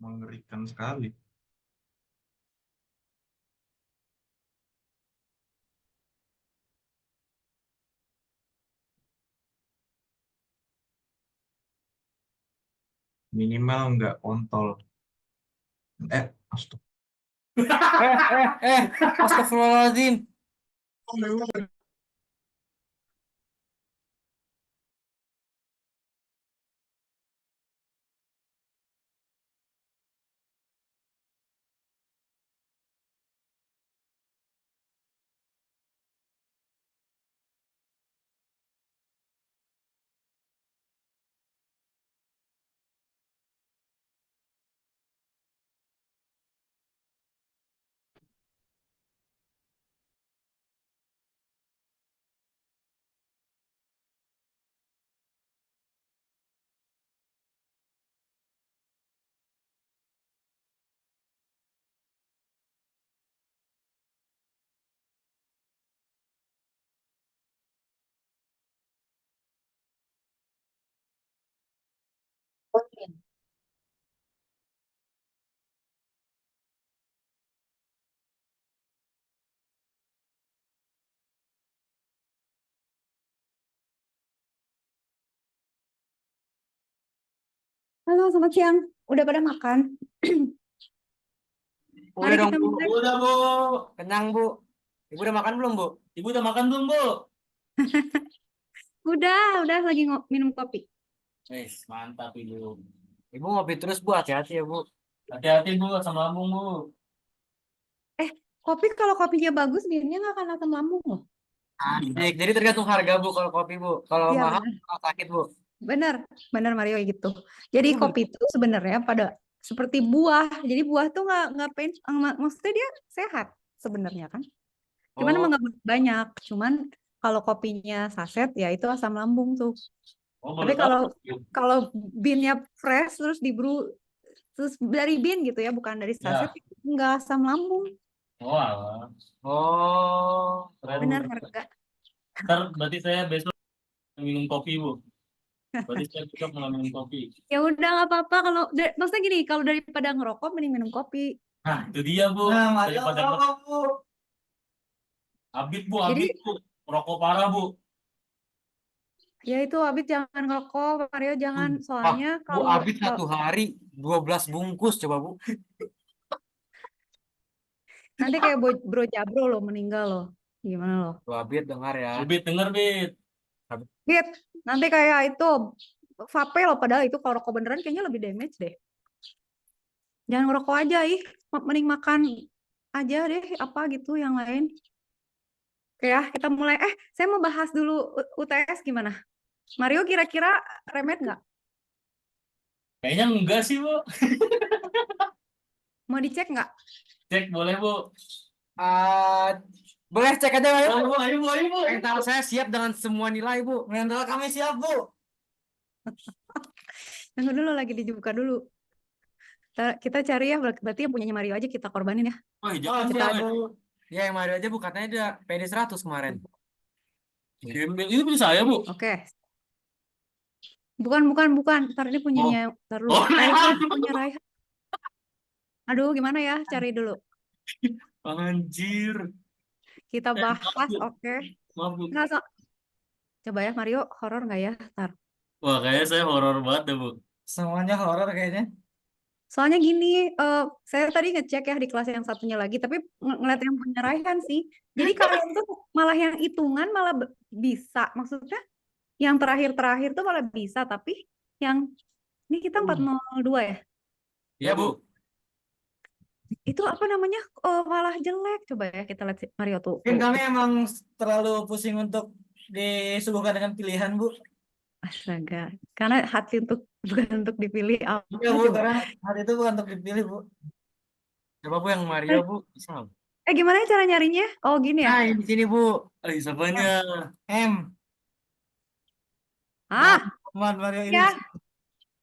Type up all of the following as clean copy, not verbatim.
Mengerikan sekali. Minimal nggak kontol. Astaga. Astagfirullahaladzim. Halo, selamat siang. Udah pada makan? Udah Mari dong, kita Bu. mulai. Udah, Bu. Kenyang, Bu. Ibu udah makan belum, Bu? Ibu udah makan belum, Bu? Udah lagi minum kopi. Wes, mantap, Ibu. Ibu ngopi terus, Bu. Hati-hati ya, Bu. Hati-hati, Bu, sama lambung, Bu. Kopi kalau kopinya bagus, minumnya nggak akan asam lambung loh. Asik. Jadi tergantung harga, Bu, kalau kopi, Bu. Kalau Iya mahal, benar, kalau sakit, Bu. benar Mario gitu. Jadi Iya, bener. kopi itu sebenarnya pada seperti buah. Jadi buah tuh nggak maksudnya dia sehat sebenarnya kan. Cuman emang Oh, nggak banyak. Cuman kalau kopinya saset ya itu asam lambung tuh. Tapi baru tahu. kalau kalau beannya fresh terus di brew terus dari bean gitu ya, bukan dari saset, Ya. nggak asam lambung. Oh, alah. Oh, keren, Bu. Benar harga. Ntar berarti saya besok minum kopi, Bu. Berarti saya besok mau minum kopi. Ya udah nggak apa-apa kalau maksudnya gini, kalau daripada ngerokok mending minum kopi. Nah, itu dia, Bu. Nah, Daripada rokok, Bu. Abit, Bu, Jadi abit, Bu. Rokok parah, Bu. ya itu Abid jangan ngerokok, Mario jangan, Wah, soalnya Bu kalau Abid satu hari 12 bungkus coba, Bu. nanti kayak Bro Jabro loh meninggal loh. Gimana loh? Bu Abid dengar ya. Abid denger, Bit. Hit, nanti kayak itu vape loh, padahal itu kalau rokok beneran kayaknya lebih damage deh. Jangan ngerokok aja mending makan aja deh apa gitu yang lain. Oke ya, kita mulai. Saya mau bahas dulu UTS gimana? Mario kira-kira remet nggak? Kayaknya enggak sih, Bu. Mau dicek nggak? Cek boleh, Bu. Boleh cek aja, ayo. Bu, ayo, Bu, ayo, Bu. Mental saya siap dengan semua nilai, Bu. Mental kami siap, Bu. Tunggu dulu, lagi dibuka dulu. Kita cari ya, berarti yang punyanya Mario aja kita korbanin ya. Oh, jangan, Kita Bu. Ya, yang Mario aja, Bu. Katanya dia PD 100 kemarin. Ini punya saya, Bu. Oke. Bukan. Ntar ini punyanya, ntar dulu. Oh, Raihan punya Raihan. Aduh, gimana ya? Cari dulu. anjir. Kita bahas, Maaf, Bu. oke. Maaf, Bu. Nggak, coba ya, Mario, horor nggak ya? Ntar. Wah, kayaknya saya horor banget deh, Bu. Semuanya horor kayaknya. Soalnya gini, saya tadi ngecek ya di kelas yang satunya lagi, tapi ngeliat yang penyerahan sih. Jadi kalian tuh malah yang hitungan malah bisa, maksudnya yang terakhir-terakhir tuh malah bisa, tapi yang ini kita 402 ya. Iya, Bu. Itu apa namanya? Malah jelek. Coba ya kita lihat Mario tuh. Mungkin kami emang terlalu pusing untuk disuguhkan dengan pilihan, Bu. Astaga, karena hati untuk bukan untuk dipilih apa Iya, Bu, coba. karena hal itu bukan untuk dipilih, Bu. Coba, Bu, yang Mario, Bu. Bisa. Gimana cara nyarinya? Oh gini ya? Nah, di sini, Bu. Siapanya? M. Nah, Ah, teman Mario ini. ya.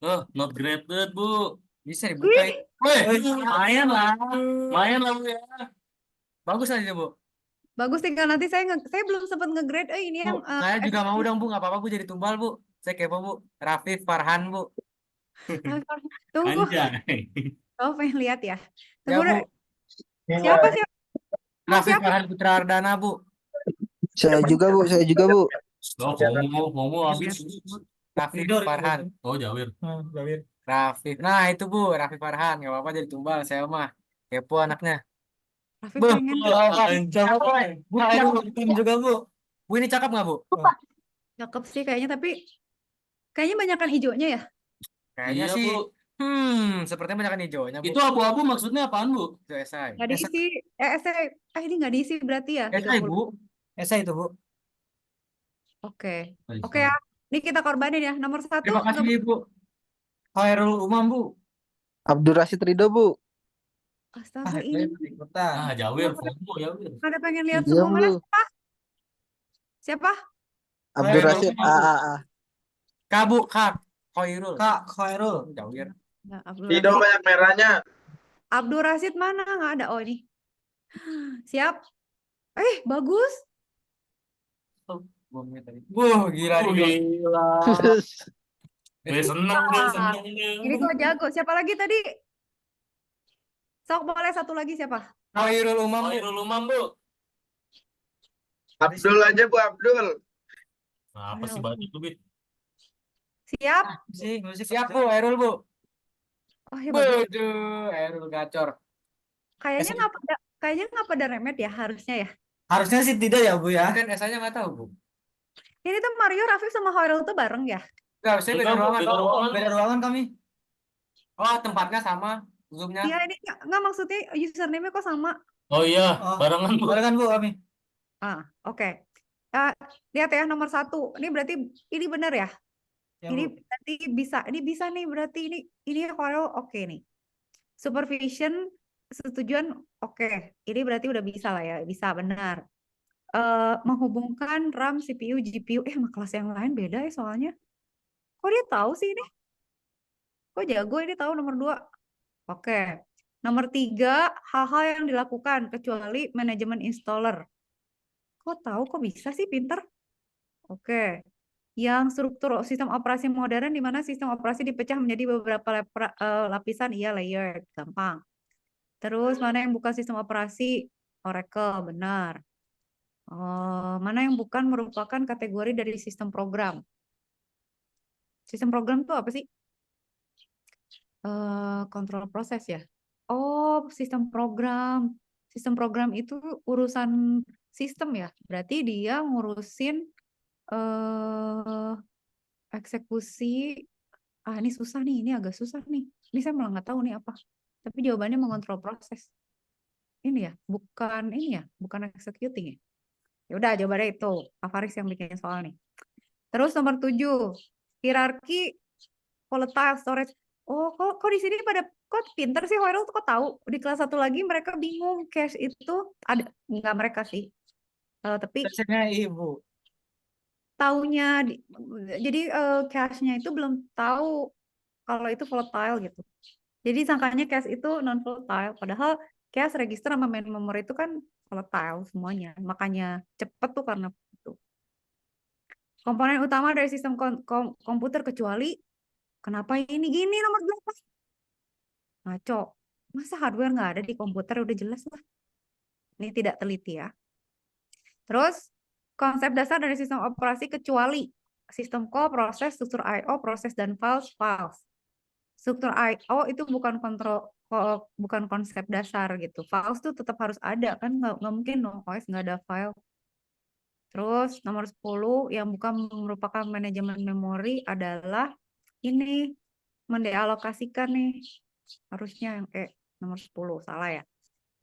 Oh, not graded, Bu. Bisa dibuka. Wih, lumayan lah. Lumayan lah, Bu ya. Bagus aja, Bu. Bagus, tinggal nanti saya belum sempat nge-grade. Ini Bu, yang saya juga mau dong, Bu. Nggak apa-apa, Bu, jadi tumbal, Bu. Saya kepo, Bu. Rafif Farhan, Bu. tunggu. Anjay. Oh, pengen lihat ya. Ya, Tunggu, Bu. siapa sih? Rafif Siapa? Farhan Putra Ardana, Bu. Saya juga Bu, saya juga Bu. Oh, kamu habis. Rafif Farhan. Oh, Jawir. Jawir. Rafif. Nah, itu, Bu. Rafif Farhan. Nggak apa-apa jadi tumbal. Saya mah kepo anaknya. Raffi Bu. pengen. Bu, tim juga, Bu. Bu, ini cakep nggak, Bu? Cakep sih kayaknya, tapi kayaknya banyakan hijaunya ya. Kayaknya Iya, sih. Bu. Sepertinya banyak hijaunya, Bu. Itu abu-abu maksudnya apaan, Bu? Itu esai. Nggak diisi. Ini nggak diisi berarti ya. Esai, 30. Bu. Esai itu, Bu. Oke. Oke ya. Ini kita korbanin ya. Nomor 1. Terima kasih, Bu. Khairul Umam, Bu. Abdur Rashid Ridho Bu. Astaga, Saya ini. ikutan. Ah, Jawir, FOMO, Jawir. Ada pengen lihat Iya semua. Mana Bu. siapa? Siapa? Abdur Khairul Rashid Umam, Bu. AAA. Kak, Bu. Kak. Khairul. Kak, Khairul. Jawir. Nah, Abdul Tidak Rashid. banyak merahnya. Abdul Rashid mana? Nggak ada. Oh, ini. Siap. Bagus. Gila. Oh, gila. Seneng deh, seneng Ini kok jago. Siapa lagi tadi? Sok boleh satu lagi siapa? Khairul Umam, Bu. Khairul Umam, Bu. Abdul aja Bu Abdul. Nah, apa sih banyak tuh, Bit? Siap. Siap, Bu. Khairul, Bu. Oh, ya bagus. Waduh, Khairul gacor. Kayaknya nggak pada remet ya harusnya ya. Harusnya sih tidak ya, Bu ya. Kan esanya nggak tahu, Bu. Ini tuh Mario, Rafif sama Khairul tuh bareng ya. Nggak, harusnya beda Enggak, Bu, ruangan. beda ruangan. Beda ruangan kami. Oh, tempatnya sama. Zoom-nya. Iya, ini nggak maksudnya username-nya kok sama. Oh iya, Oh. barengan, Bu. Barengan, Bu, kami. Oke. Lihat ya nomor 1. Ini berarti ini benar ya. Ya, Ini Bu. berarti bisa. Ini bisa nih berarti ini Khairul oke nih. Supervision setujuan oke. Ini berarti udah bisa lah ya. Bisa benar. Menghubungkan RAM, CPU, GPU. Sama kelas yang lain beda ya soalnya. Kok dia tahu sih ini? Kok jago ini tahu nomor 2? Oke. Nomor 3, hal-hal yang dilakukan kecuali manajemen installer. Kok tahu, kok bisa sih pinter? Oke. Yang struktur sistem operasi modern di mana sistem operasi dipecah menjadi beberapa lapisan, iya layered, gampang. Terus mana yang bukan sistem operasi? Oracle, benar. Mana yang bukan merupakan kategori dari sistem program? Sistem program itu apa sih? Kontrol proses ya. Oh, sistem program. Sistem program itu urusan sistem ya. Berarti dia ngurusin eksekusi. Ini susah nih. Ini agak susah nih. Ini saya malah nggak tahu nih apa. Tapi jawabannya mengontrol proses. Ini ya, bukan ini ya, bukan executing ya. Ya udah, jawabannya itu. Avaris yang bikin soal nih. Terus nomor 7, hierarki volatile storage. Oh, kok di sini pada kok pinter sih Hoirul tuh kok tahu. Di kelas 1 lagi mereka bingung cache itu ada nggak mereka sih. Tapi Cache-nya Ibu. taunya jadi cache-nya itu belum tahu kalau itu volatile gitu. Jadi sangkanya cache itu non volatile, padahal cache register sama main memory itu kan volatile semuanya. Makanya cepet tuh karena itu. Komponen utama dari sistem komputer kecuali kenapa ini gini nomor 8? Ngaco. Masa hardware nggak ada di komputer? Udah jelas lah. Ini tidak teliti ya. Terus, konsep dasar dari sistem operasi kecuali sistem call, proses, struktur I/O, proses, dan files. Struktur I/O itu bukan konsep dasar gitu. Files tuh tetap harus ada kan, nggak mungkin dong OS nggak ada file. Terus nomor 10 yang bukan merupakan manajemen memori adalah ini mendealokasikan nih. Harusnya yang nomor 10 salah ya.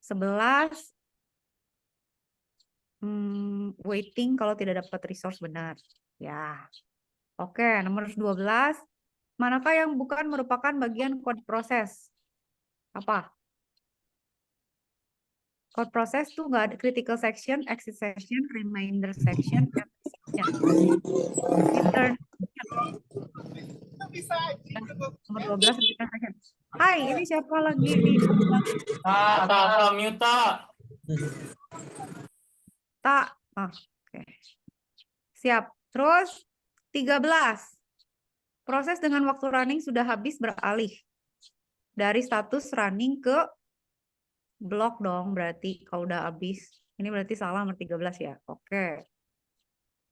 11 waiting kalau tidak dapat resource benar. Ya. Oke, nomor 12 manakah yang bukan merupakan bagian code proses? Apa? Code proses tuh nggak ada critical section, exit section, reminder section, empty section. Return. Nomor 12 return section. Hai, ini siapa lagi nih? Mute, Tak. Tak. Oke. Siap. Terus 13. Proses dengan waktu running sudah habis beralih dari status running ke block dong, berarti kalau udah habis. Ini berarti salah nomor 13 ya. Oke.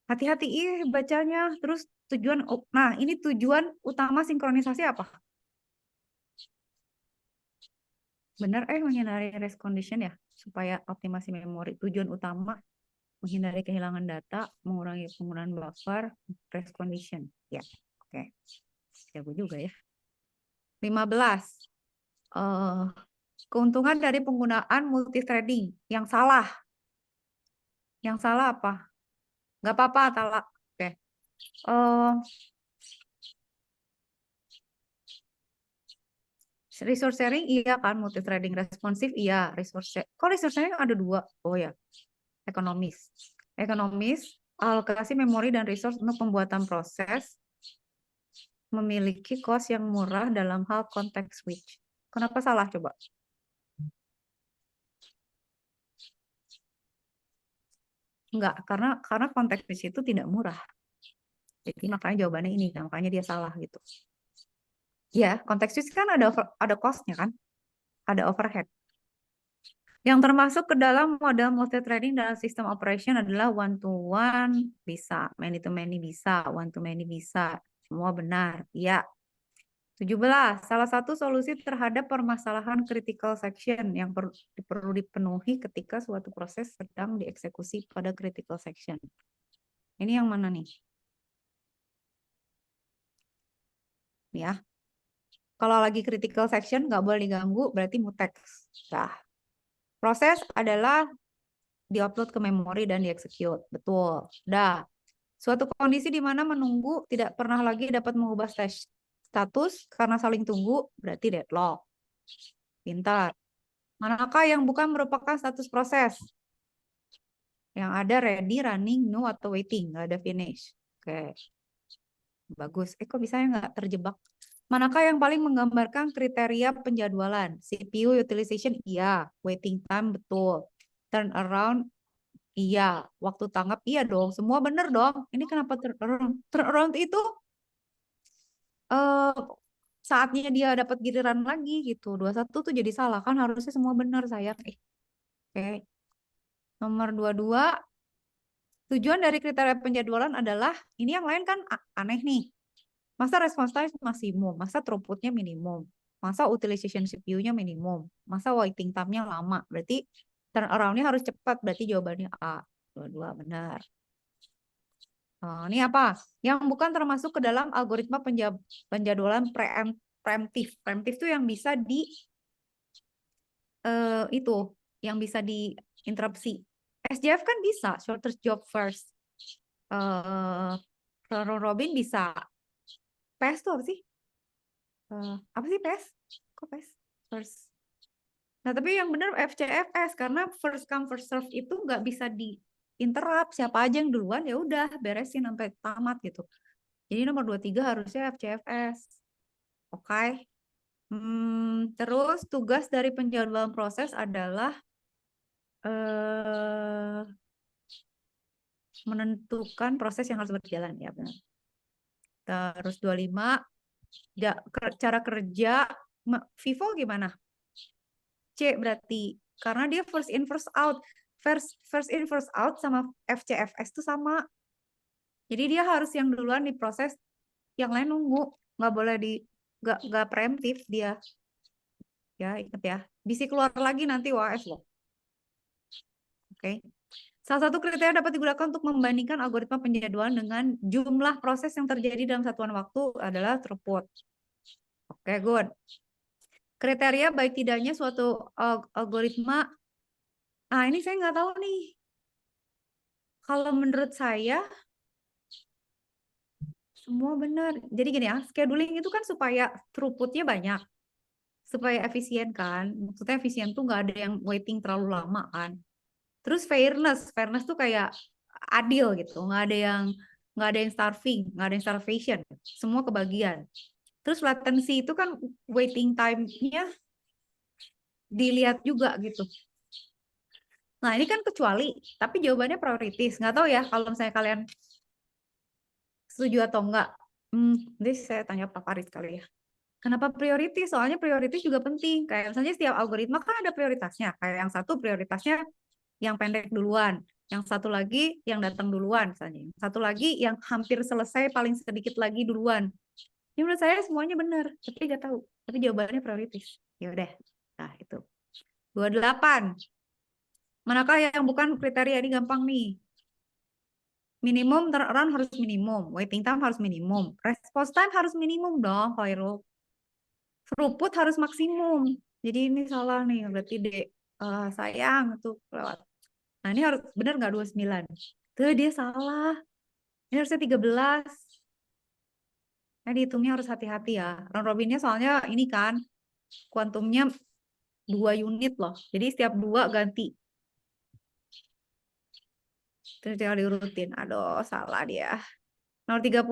Hati-hati bacanya. Terus tujuan, nah ini tujuan utama sinkronisasi apa? Benar, menghindari race condition ya, supaya optimasi memori. Tujuan utama menghindari kehilangan data, mengurangi penggunaan buffer, race condition. Ya, oke. Jago juga ya. 15. Keuntungan dari penggunaan multithreading. Yang salah. Yang salah apa? Nggak apa-apa, salah. Oke. Resource sharing iya kan, multithreading responsif iya, kok resource sharing ada 2? Oh ya, ekonomis, alokasi memori dan resource untuk pembuatan proses memiliki cost yang murah dalam hal context switch. Kenapa salah coba? Enggak, karena konteks switch itu tidak murah. Jadi makanya jawabannya ini, makanya dia salah gitu. Ya, konteks switch kan ada cost-nya kan? Ada overhead. Yang termasuk ke dalam model multithreading dalam sistem operation adalah one-to-one bisa, many-to-many bisa, one-to-many bisa. Semua benar, ya. 17. Salah satu solusi terhadap permasalahan critical section yang perlu dipenuhi ketika suatu proses sedang dieksekusi pada critical section. Ini yang mana nih? Ya. Kalau lagi critical section nggak boleh diganggu, berarti mutex. Nah, proses adalah diupload ke memori dan dieksekut. Betul. Dah. Suatu kondisi di mana menunggu tidak pernah lagi dapat mengubah status karena saling tunggu, berarti deadlock. Pintar. Manakah yang bukan merupakan status proses? Yang ada ready, running, no, atau waiting. Nggak ada finish. Oke. Bagus. Kok bisa nggak terjebak? Manakah yang paling menggambarkan kriteria penjadwalan? CPU utilization, iya. Waiting time, betul. Turnaround, iya. Waktu tanggap, iya dong. Semua benar dong. Ini kenapa turnaround? Turnaround itu saatnya dia dapat giliran lagi gitu. 21 tuh jadi salah. Kan harusnya semua benar, sayang. Oke. Nomor 22. Tujuan dari kriteria penjadwalan adalah, ini yang lain kan aneh nih. Masa response time maksimum, masa throughput-nya minimum, masa utilization CPU-nya minimum, masa waiting time-nya lama. Berarti turnaround-nya harus cepat, berarti jawabannya A. 22 benar. Ini apa? Yang bukan termasuk ke dalam algoritma penjadwalan preemptif. Preemptif itu yang bisa yang bisa diinterupsi. SJF kan bisa, shortest job first. Robin bisa. PES itu apa sih? Apa sih PES? Kok PES? First. Nah, tapi yang benar FCFS karena first come first serve itu nggak bisa di-interrupt. Siapa aja yang duluan ya udah beresin sampai tamat gitu. Jadi nomor 23 harusnya FCFS. Oke. Terus tugas dari penjadwalan proses adalah menentukan proses yang harus berjalan ya benar. Terus 25 cara kerja Vivo gimana? C berarti karena dia first in first out. First in first out sama FCFS itu sama. Jadi dia harus yang duluan diproses, yang lain nunggu, nggak boleh nggak preemptif dia. Ya, ingat ya. Bisa keluar lagi nanti UAS loh. Oke. Salah satu kriteria dapat digunakan untuk membandingkan algoritma penjadwalan dengan jumlah proses yang terjadi dalam satuan waktu adalah throughput. Oke, good. Kriteria baik tidaknya suatu algoritma. Nah, ini saya nggak tahu nih. Kalau menurut saya, semua benar. Jadi gini ya, scheduling itu kan supaya throughputnya banyak. Supaya efisien kan. Maksudnya efisien tuh nggak ada yang waiting terlalu lama kan. Terus fairness tuh kayak adil gitu. Nggak ada yang starving, nggak ada yang starvation. Semua kebagian. Terus latency itu kan waiting time-nya dilihat juga gitu. Nah, ini kan kecuali, tapi jawabannya prioritis. Nggak tahu ya kalau misalnya kalian setuju atau enggak. Nanti saya tanya Pak Farid kali ya. Kenapa prioritis? Soalnya prioritis juga penting. Kayak misalnya setiap algoritma kan ada prioritasnya. Kayak yang satu prioritasnya yang pendek duluan. Yang satu lagi yang datang duluan misalnya. Satu lagi yang hampir selesai paling sedikit lagi duluan. Ya menurut saya semuanya benar, tapi nggak tahu. Tapi jawabannya prioritis. Ya udah. Nah, itu. 28. Manakah yang bukan kriteria? Ini gampang nih. Minimum run harus minimum, waiting time harus minimum, response time harus minimum dong, Khairul. Throughput harus maksimum. Jadi ini salah nih, berarti sayang tuh lewat. Nah, ini harus benar nggak 29? Tuh dia salah. Ini harusnya 13. Nah, dihitungnya harus hati-hati ya. Round robinnya soalnya ini kan kuantumnya 2 unit loh. Jadi setiap 2 ganti. Terus tinggal diurutin. Aduh, salah dia. Nomor 30.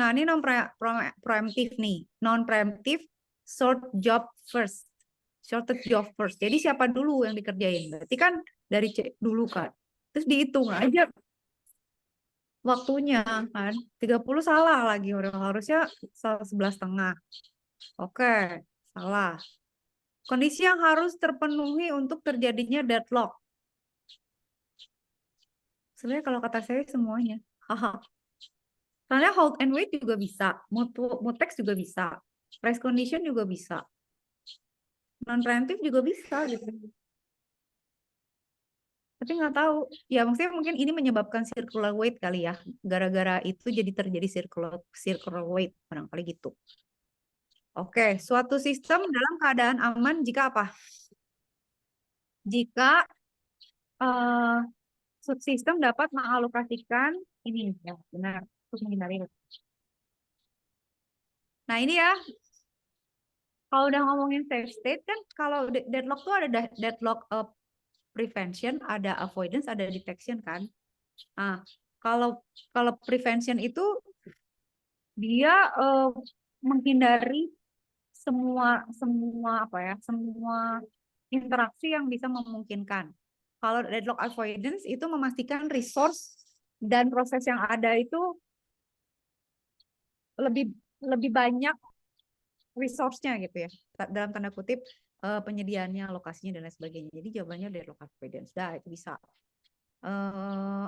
Nah, ini non-preemptive nih. Non-preemptive sort job first. Sorted job first. Jadi siapa dulu yang dikerjain? Berarti kan dari C dulu kan. Terus dihitung aja waktunya kan. 30 salah lagi. Harusnya 11,5. Oke, salah. Kondisi yang harus terpenuhi untuk terjadinya deadlock. Sebenarnya kalau kata saya semuanya. Haha. Soalnya hold and wait juga bisa. Mutex juga bisa. Price condition juga bisa. Non-preemptive juga bisa gitu. Tapi nggak tahu. Ya maksudnya mungkin ini menyebabkan circular wait kali ya. Gara-gara itu jadi terjadi circular wait. Barangkali gitu. Oke, suatu sistem dalam keadaan aman jika apa? Jika subsistem dapat mengalokasikan ini ya benar untuk menghindari. Nah ini ya, kalau udah ngomongin safe state kan, kalau deadlock tuh ada deadlock prevention, ada avoidance, ada detection kan. Nah kalau prevention itu dia menghindari semua apa ya, semua interaksi yang bisa memungkinkan. Kalau deadlock avoidance itu memastikan resource dan proses yang ada itu lebih banyak resource-nya gitu ya. Dalam tanda kutip penyediaannya, lokasinya dan lain sebagainya. Jadi jawabannya deadlock avoidance. Dah itu bisa.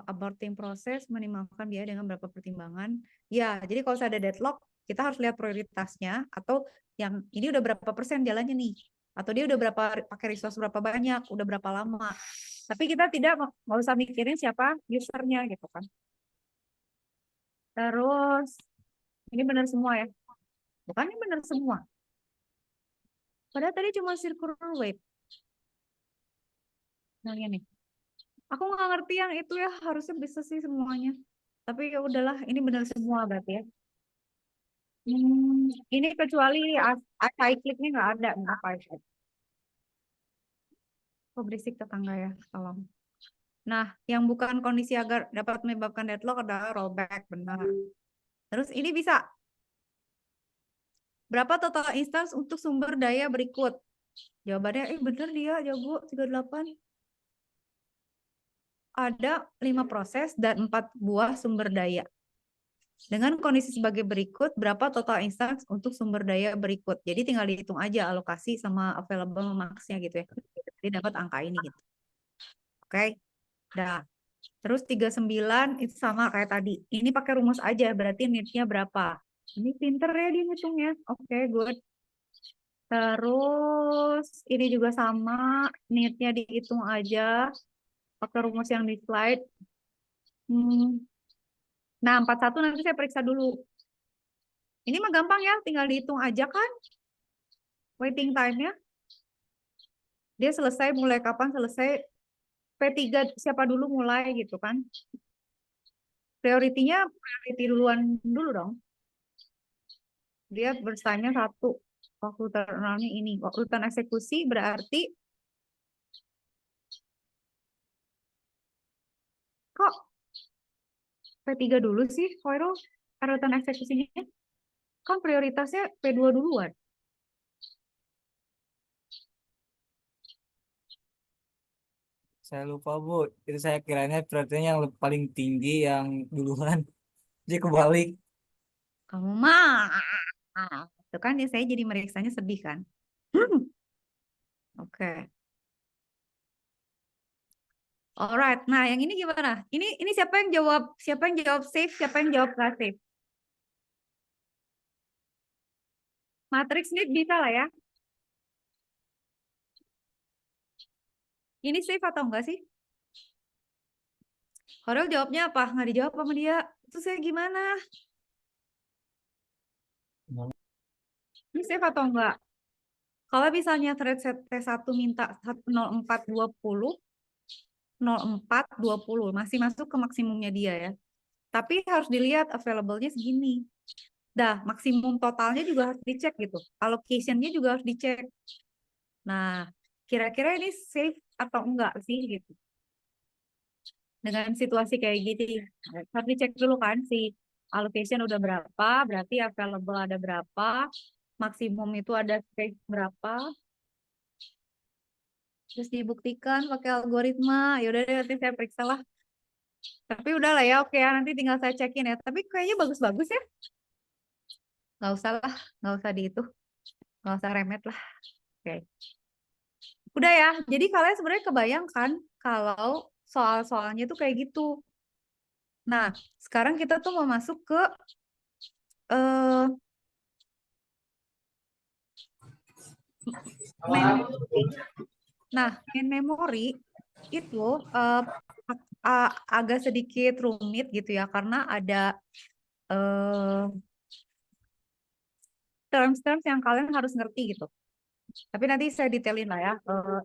Aborting proses minimalkan biaya dengan berapa pertimbangan. Ya, jadi kalau ada deadlock, kita harus lihat prioritasnya atau yang ini udah berapa persen jalannya nih. Atau dia udah pakai resource berapa banyak, udah berapa lama. Tapi kita nggak usah mikirin siapa usernya gitu kan. Terus ini benar semua ya. Bukan ini benar semua. Padahal tadi cuma circular wave. Nah ini. Aku nggak ngerti yang itu ya, harusnya bisa sih semuanya. Tapi ya udahlah, ini benar semua berarti ya. Ini kecuali acyclic-nya nggak ada. Apa itu? Kok berisik tetangga ya, tolong. Nah, yang bukan kondisi agar dapat menyebabkan deadlock adalah rollback, benar. Terus ini bisa. Berapa total instance untuk sumber daya berikut? Jawabannya, bener dia, jago, 38. Ada 5 proses dan 4 buah sumber daya. Dengan kondisi sebagai berikut, berapa total instance untuk sumber daya berikut? Jadi tinggal dihitung aja alokasi sama available max-nya gitu ya. Jadi dapat angka ini gitu. Oke. Dah. Terus 39 itu sama kayak tadi. Ini pakai rumus aja, berarti need-nya berapa? Ini pinter ya dia ngitungnya. Oke, good. Terus ini juga sama, need-nya dihitung aja pakai rumus yang di slide. Nah, 41 nanti saya periksa dulu. Ini mah gampang ya, tinggal dihitung aja kan waiting time-nya. Dia selesai mulai kapan selesai, P3 siapa dulu mulai gitu kan. Prioritinya priority duluan dulu dong. Dia bertanya 1. Waktu turnalnya ini. Urutan eksekusi berarti kok P3 dulu sih, Khairul? Urutan eksekusinya kan prioritasnya P2 duluan. Saya lupa Bu, itu saya kiranya prioritasnya yang paling tinggi yang duluan. Jadi kebalik. Kamu mah. Itu kan ya saya jadi meriksanya sedih kan. Oke. Alright. Nah, yang ini gimana? Ini siapa yang jawab? Siapa yang jawab safe? Siapa yang jawab nggak safe? Matrix ini bisa lah ya. Ini safe atau enggak sih? Korel jawabnya apa? Nggak dijawab sama dia. Terus saya gimana? Ini safe atau enggak? Kalau misalnya thread set T1 minta 0420, 0420 masih masuk ke maksimumnya dia ya. Tapi harus dilihat available-nya segini. Dah, maksimum totalnya juga harus dicek gitu. Allocation-nya juga harus dicek. Nah, kira-kira ini safe atau enggak sih gitu. Dengan situasi kayak gini, harus dicek dulu kan si allocation udah berapa, berarti available ada berapa, maksimum itu ada space berapa. Terus dibuktikan pakai algoritma. Ya udah deh nanti saya periksa lah. Tapi udah lah ya, oke ya, nanti tinggal saya cekin ya. Tapi kayaknya bagus-bagus ya. Nggak usah lah, nggak usah di itu. Nggak usah remet lah. Oke. Udah ya, jadi kalian sebenarnya kebayangkan kalau soal-soalnya tuh kayak gitu. Nah, sekarang kita tuh mau masuk ke main memory. Nah, main memory itu agak sedikit rumit gitu ya, karena ada terms-terms yang kalian harus ngerti gitu. Tapi nanti saya detailin lah ya.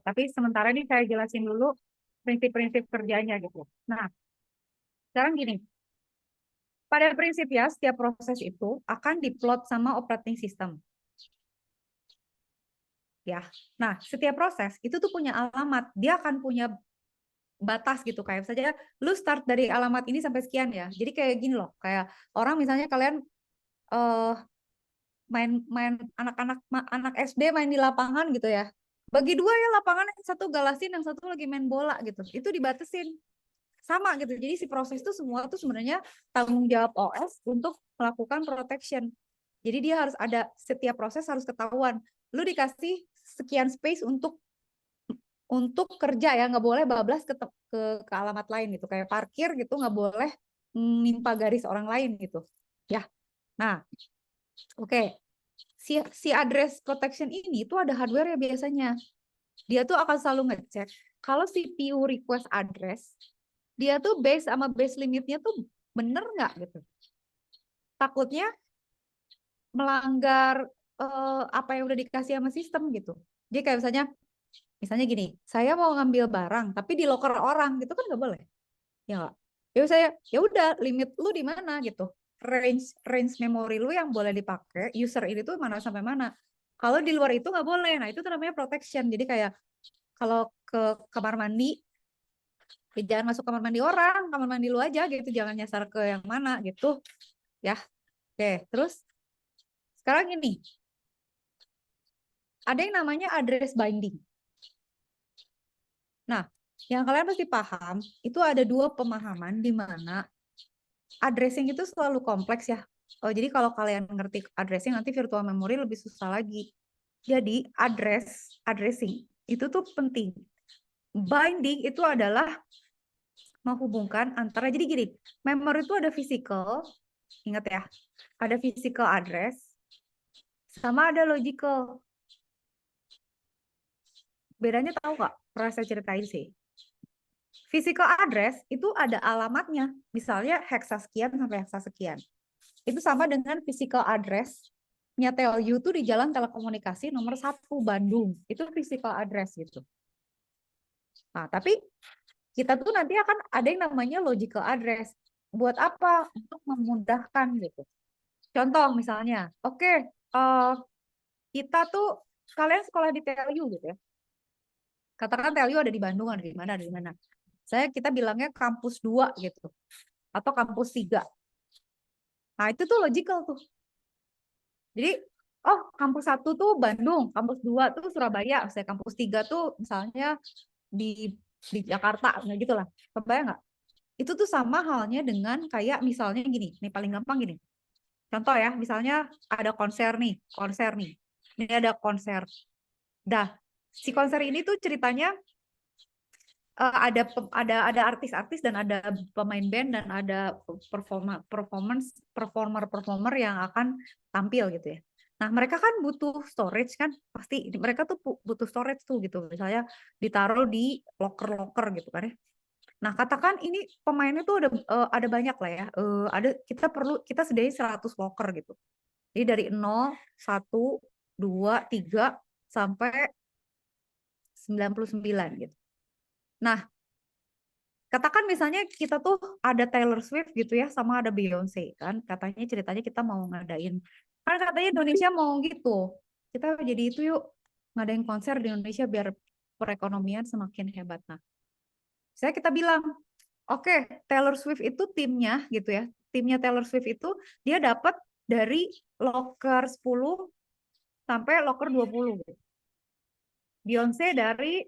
Tapi sementara ini saya jelasin dulu prinsip-prinsip kerjanya gitu. Nah, sekarang gini. Pada prinsip ya, setiap proses itu akan diplot sama operating system. Ya. Nah, setiap proses itu tuh punya alamat. Dia akan punya batas gitu, kayak saja lu start dari alamat ini sampai sekian ya. Jadi kayak gini loh, kayak orang misalnya kalian main anak-anak anak SD main di lapangan gitu ya. Bagi dua ya lapangan, yang satu galasin, yang satu lagi main bola gitu. Itu dibatasin. Sama gitu. Jadi si proses itu semua tuh sebenarnya tanggung jawab OS untuk melakukan protection. Jadi dia harus ada, setiap proses harus ketahuan. Lu dikasih sekian space untuk kerja ya, nggak boleh bablas ke alamat lain gitu. Kayak parkir gitu nggak boleh nimpa garis orang lain gitu. Ya. Nah, oke. Si address protection ini tuh ada hardware ya biasanya. Dia tuh akan selalu ngecek kalau CPU request address, dia tuh base sama base limitnya tuh bener nggak gitu. Takutnya melanggar apa yang udah dikasih sama sistem gitu. Jadi kayak misalnya gini, saya mau ngambil barang tapi di locker orang gitu kan nggak boleh. Ya nggak? Ya saya ya udah limit lu di mana gitu. Range memori lu yang boleh dipakai user ini tuh mana sampai mana. Kalau di luar itu nggak boleh. Nah, itu namanya protection. Jadi kayak kalau ke kamar mandi, ya jangan masuk kamar mandi orang, kamar mandi lu aja gitu, jangan nyasar ke yang mana gitu. Ya. Oke, terus sekarang ini ada yang namanya address binding. Nah, yang kalian pasti paham, itu ada dua pemahaman di mana addressing itu selalu kompleks ya. Oh, jadi kalau kalian ngerti addressing, nanti virtual memory lebih susah lagi. Jadi addressing itu tuh penting. Binding itu adalah menghubungkan antara, jadi gini, memori itu ada physical Ingat ya, ada physical address sama ada logical. Bedanya tahu nggak? Pernah saya ceritain sih. Physical address itu ada alamatnya. Misalnya heksa sekian sampai heksa sekian. Itu sama dengan physical address-nya TLU itu di Jalan Telekomunikasi nomor 1 Bandung. Itu physical address gitu. Nah, tapi kita tuh nanti akan ada yang namanya logical address. Buat apa? Untuk memudahkan gitu. Contoh misalnya, oke, kita tuh kalian sekolah di TLU gitu ya. Katakan TLU ada di Bandung, ada di mana, ada di mana. Kita bilangnya kampus 2 gitu. Atau kampus 3. Nah, itu tuh logical tuh. Jadi, oh, kampus 1 tuh Bandung, kampus 2 tuh Surabaya, misalnya kampus 3 tuh misalnya di Jakarta, nah gitu lah. Kebayang nggak? Itu tuh sama halnya dengan kayak misalnya gini, nih paling gampang gini. Contoh ya, misalnya ada konser nih. Ini ada konser. Dah, si konser ini tuh ceritanya ada artis-artis dan ada pemain band dan ada performer yang akan tampil gitu ya. Nah, mereka kan butuh storage kan, pasti mereka tuh butuh storage tuh gitu. Misalnya ditaruh di locker gitu kan ya. Nah, katakan ini pemainnya tuh ada banyak lah ya. Kita sediain 100 locker gitu. Jadi dari 0, 1, 2, 3 sampai 99 gitu. Nah, katakan misalnya kita tuh ada Taylor Swift gitu ya, sama ada Beyonce kan. Katanya ceritanya kita mau ngadain. Kan katanya Indonesia mau gitu. Kita jadi itu yuk, ngadain konser di Indonesia biar perekonomian semakin hebat. Nah, kita bilang, oke, Taylor Swift itu timnya gitu ya. Timnya Taylor Swift itu dia dapat dari locker 10 sampai locker 20 gitu. Beyonce dari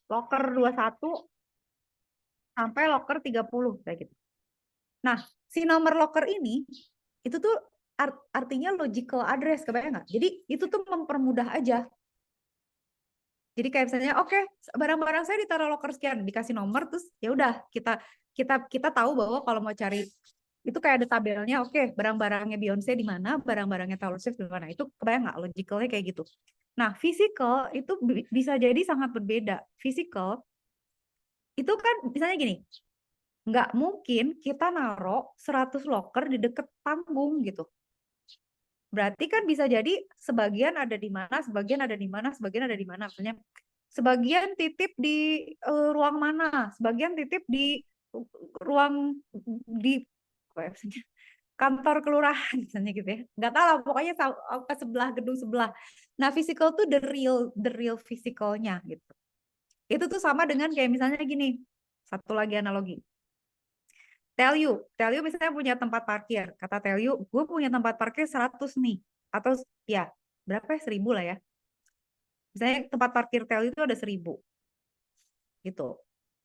locker 21 sampai locker 30 kayak gitu. Nah, si nomor locker ini itu tuh artinya logical address, kebayang nggak? Jadi itu tuh mempermudah aja. Jadi kayak misalnya, oke, barang-barang saya ditaruh locker sekian, dikasih nomor, terus ya udah kita tahu bahwa kalau mau cari itu kayak ada tabelnya, oke, barang-barangnya Beyonce di mana, barang-barangnya Taylor Swift di mana. Itu kebayang nggak logicalnya kayak gitu. Nah, physical itu bisa jadi sangat berbeda. Physical itu kan misalnya gini, nggak mungkin kita naruh 100 locker di deket panggung gitu. Berarti kan bisa jadi sebagian ada di mana, sebagian ada di mana, sebagian ada di mana. Misalnya sebagian titip di ruang mana, sebagian titip di ruang di kantor kelurahan misalnya gitu ya. Nggak tahu lah, pokoknya ke sebelah gedung sebelah. Nah, physical tuh the real physicalnya gitu. Itu tuh sama dengan kayak misalnya gini. Satu lagi analogi. Tell you misalnya punya tempat parkir. Kata tell you, gue punya tempat parkir 100 nih. Atau ya, berapa ya? 1000 lah ya. Misalnya tempat parkir tell you itu ada 1000. Gitu.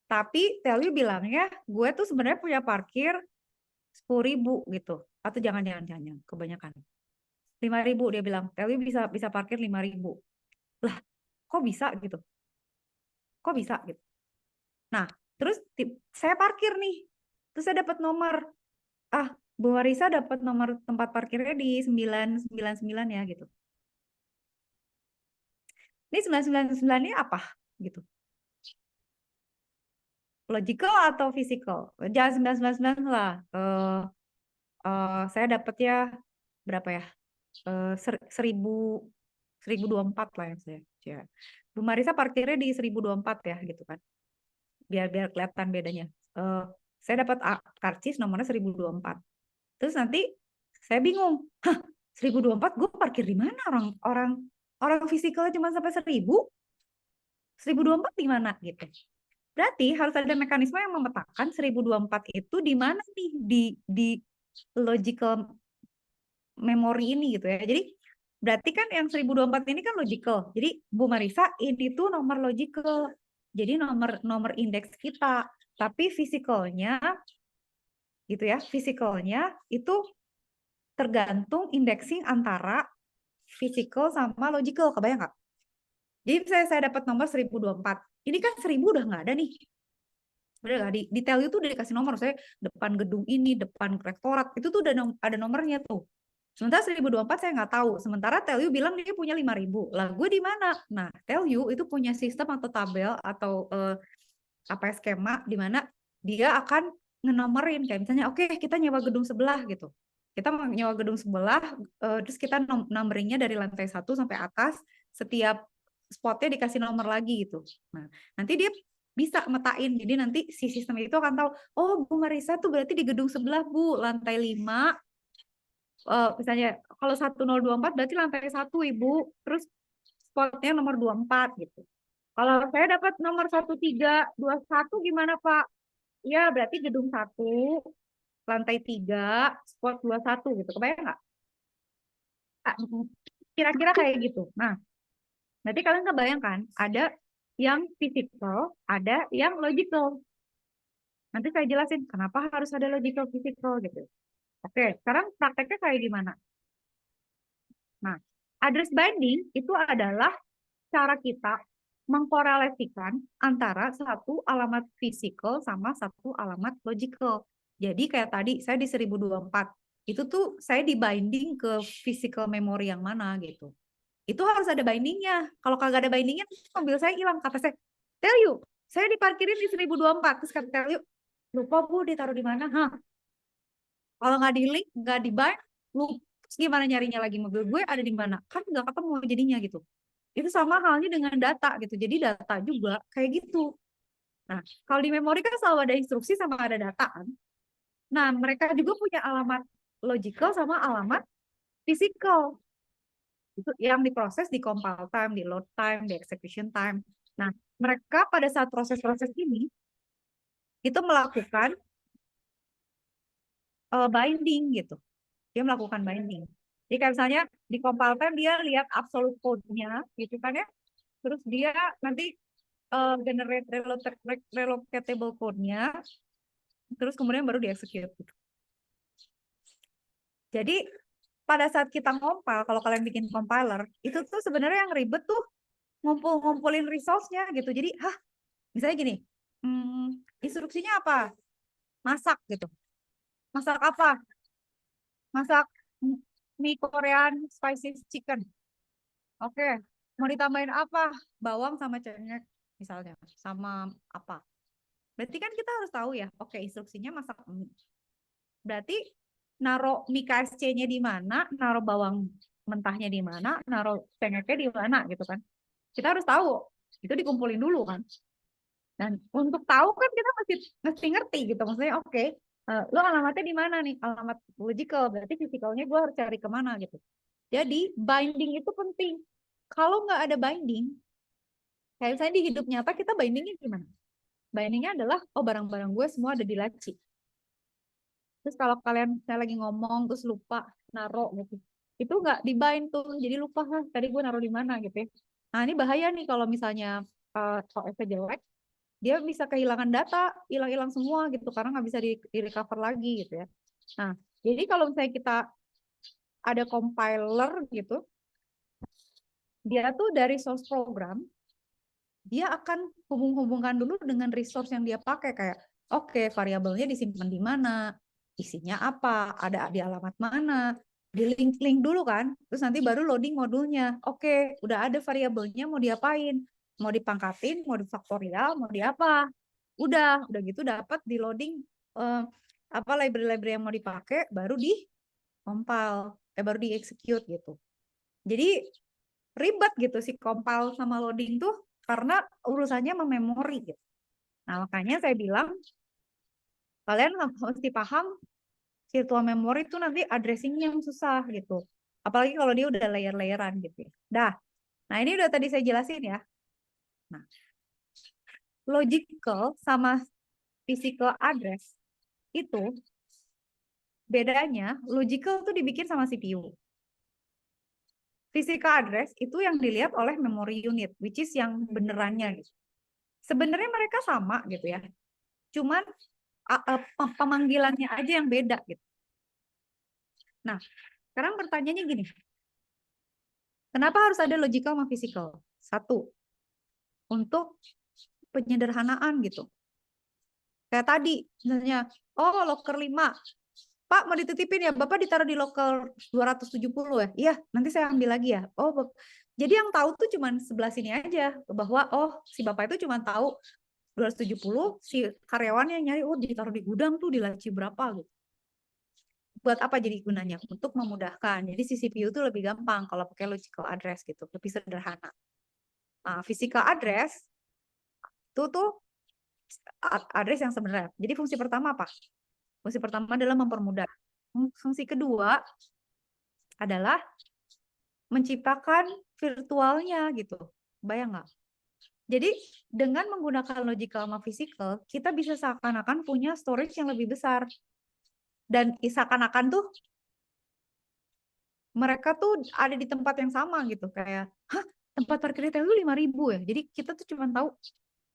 Tapi tell you bilangnya, gue tuh sebenarnya punya parkir 10.000 gitu. Atau jangan kebanyakan. 5.000 dia bilang. Tell you bisa parkir 5.000. Lah, kok bisa gitu? Kok bisa gitu? Nah, terus saya parkir nih. Terus saya dapat nomor. Bu Marisa dapat nomor tempat parkirnya di 999 ya gitu. Ini 999 ini apa gitu? Logical atau physical? Jangan 999 lah. Saya dapat ya berapa ya? 1024 lah yang saya. Bu Marisa parkirnya di 1024 ya gitu kan. Biar kelihatan bedanya. Saya dapat karcis nomornya 1024. Terus nanti saya bingung. 1024 gue parkir di mana? Orang fisikalnya cuma sampai 1000. 1024 di mana gitu. Berarti harus ada mekanisme yang memetakan 1024 itu di mana nih di logical memory ini gitu ya. Jadi berarti kan yang 1024 ini kan logical. Jadi Bu Marisa ini tuh nomor logical. Jadi nomor indeks kita, tapi fisikalnya gitu ya. Fisikalnya itu tergantung indexing antara physical sama logical, kebayang nggak? Jadi saya dapat nomor 1024. Ini kan 1000 udah nggak ada nih. Bener nggak? Di tell you tuh udah dikasih nomor, saya depan gedung ini, depan rektorat, itu tuh udah ada nomornya tuh. Sementara 1024 saya nggak tahu. Sementara tell you bilang dia punya 5.000. Lah gue di mana? Nah, tell you itu punya sistem atau tabel atau apa ya, skema di mana dia akan ngenomorin kayak misalnya oke, kita nyewa gedung sebelah gitu. Kita mau nyewa gedung sebelah, terus kita numberingnya dari lantai 1 sampai atas, setiap spotnya dikasih nomor lagi gitu. Nah, nanti dia bisa metain. Jadi nanti si sistem itu akan tahu, oh Bu Marisa tuh berarti di gedung sebelah Bu, lantai 5. Misalnya kalau 1024 berarti lantai 1 Ibu, terus spotnya nomor 24 gitu. Kalau saya dapat nomor 1321 gimana Pak? Ya berarti gedung 1, lantai 3, spot 21 gitu. Kebayang nggak? Kira-kira kayak gitu. Nah, nanti kalian kebayangkan ada yang physical, ada yang logical. Nanti saya jelasin kenapa harus ada logical physical gitu. Oke, sekarang prakteknya kayak gimana? Nah, address binding itu adalah cara kita mengkorelasikan antara satu alamat physical sama satu alamat logical. Jadi kayak tadi saya di 1024, itu tuh saya di binding ke physical memory yang mana gitu. Itu harus ada bindingnya. Kalau kagak ada bindingnya, mobil saya hilang. Kata saya, tell you, saya diparkirin di 1024. Terus kata tell you, lupa Bu ditaruh di mana? Hah? Kalau nggak di link, nggak di bind, lu terus gimana nyarinya lagi mobil gue ada di mana? Kan nggak ketemu jadinya gitu. Itu sama halnya dengan data gitu. Jadi data juga kayak gitu. Nah, kalau di memori kan selalu ada instruksi sama ada data kan. Nah, mereka juga punya alamat logical sama alamat physical. Itu yang diproses di compile time, di load time, di execution time. Nah, mereka pada saat proses-proses ini itu melakukan binding gitu. Dia melakukan binding. Jadi kayak misalnya di compile time dia lihat absolute code-nya gitu kan ya. Terus dia nanti generate relocatable code-nya. Terus kemudian baru di-execute gitu. Jadi pada saat kita compile, kalau kalian bikin compiler, itu tuh sebenarnya yang ribet tuh ngumpulin resource-nya gitu. Jadi, misalnya gini, instruksinya apa? Masak gitu. Masak apa? Masak mie Korean spicy chicken. Oke, mau ditambahin apa? Bawang sama cengkeh misalnya, sama apa? Berarti kan kita harus tahu ya, oke instruksinya masak mie. Berarti naruh mie KSC-nya di mana, naruh bawang mentahnya di mana, naruh cengkehnya di mana gitu kan. Kita harus tahu. Itu dikumpulin dulu kan. Dan untuk tahu kan kita mesti ngerti gitu. Maksudnya oke, lo alamatnya di mana nih? Alamat logical, berarti physicalnya gue harus cari kemana gitu. Jadi binding itu penting. Kalau nggak ada binding, kayak misalnya di hidup nyata kita bindingnya gimana? Bindingnya adalah, oh barang-barang gue semua ada di laci. Terus kalau saya lagi ngomong terus lupa naruh gitu, itu nggak dibind tuh, jadi lupa tadi gue naruh di mana gitu ya. Nah ini bahaya nih kalau misalnya OS-nya jelek, dia bisa kehilangan data, hilang-hilang semua gitu karena nggak bisa di recover lagi gitu ya. Nah jadi kalau misalnya kita ada compiler gitu, dia tuh dari source program, dia akan hubung-hubungkan dulu dengan resource yang dia pakai kayak, oke, variabelnya disimpan di mana, isinya apa, ada di alamat mana, di link-link dulu kan, terus nanti baru loading modulnya. Oke, udah ada variabelnya mau diapain, mau dipangkatin, mau difaktorial, mau diapa. Udah gitu dapat di loading apa library-library yang mau dipakai, baru di compile, baru di execute gitu. Jadi ribet gitu si compile sama loading tuh karena urusannya memori gitu. Nah, makanya saya bilang kalian mesti paham virtual memory itu nanti addressing-nya yang susah gitu. Apalagi kalau dia udah layer-layeran gitu ya. Nah ini udah tadi saya jelasin ya. Nah, logical sama physical address itu bedanya, logical tuh dibikin sama CPU. Physical address itu yang dilihat oleh memory unit, which is yang benerannya gitu. Sebenarnya mereka sama gitu ya. Cuman pemanggilannya aja yang beda gitu. Nah, sekarang pertanyaannya gini. Kenapa harus ada logical sama physical? Satu, untuk penyederhanaan gitu. Kayak tadi, misalnya, oh loker 5. Pak, mau dititipin ya, Bapak ditaruh di loker 270 ya? Iya, nanti saya ambil lagi ya. Oh, jadi yang tahu tuh cuman sebelah sini aja, bahwa oh si Bapak itu cuman tahu 270, si karyawannya nyari, oh ditaruh di gudang tuh di laci berapa gitu. Buat apa jadi gunanya? Untuk memudahkan. Jadi si CPU itu lebih gampang kalau pakai logical address gitu, lebih sederhana. Nah, physical address itu tuh address yang sebenarnya. Jadi fungsi pertama apa? Fungsi pertama adalah mempermudah. Fungsi kedua adalah menciptakan virtualnya gitu. Bayang nggak? Jadi dengan menggunakan logical sama physical, kita bisa seakan-akan punya storage yang lebih besar. Dan seakan-akan tuh mereka tuh ada di tempat yang sama gitu. Kayak, hah, tempat parkir TLU 5.000 ya? Jadi kita tuh cuma tahu,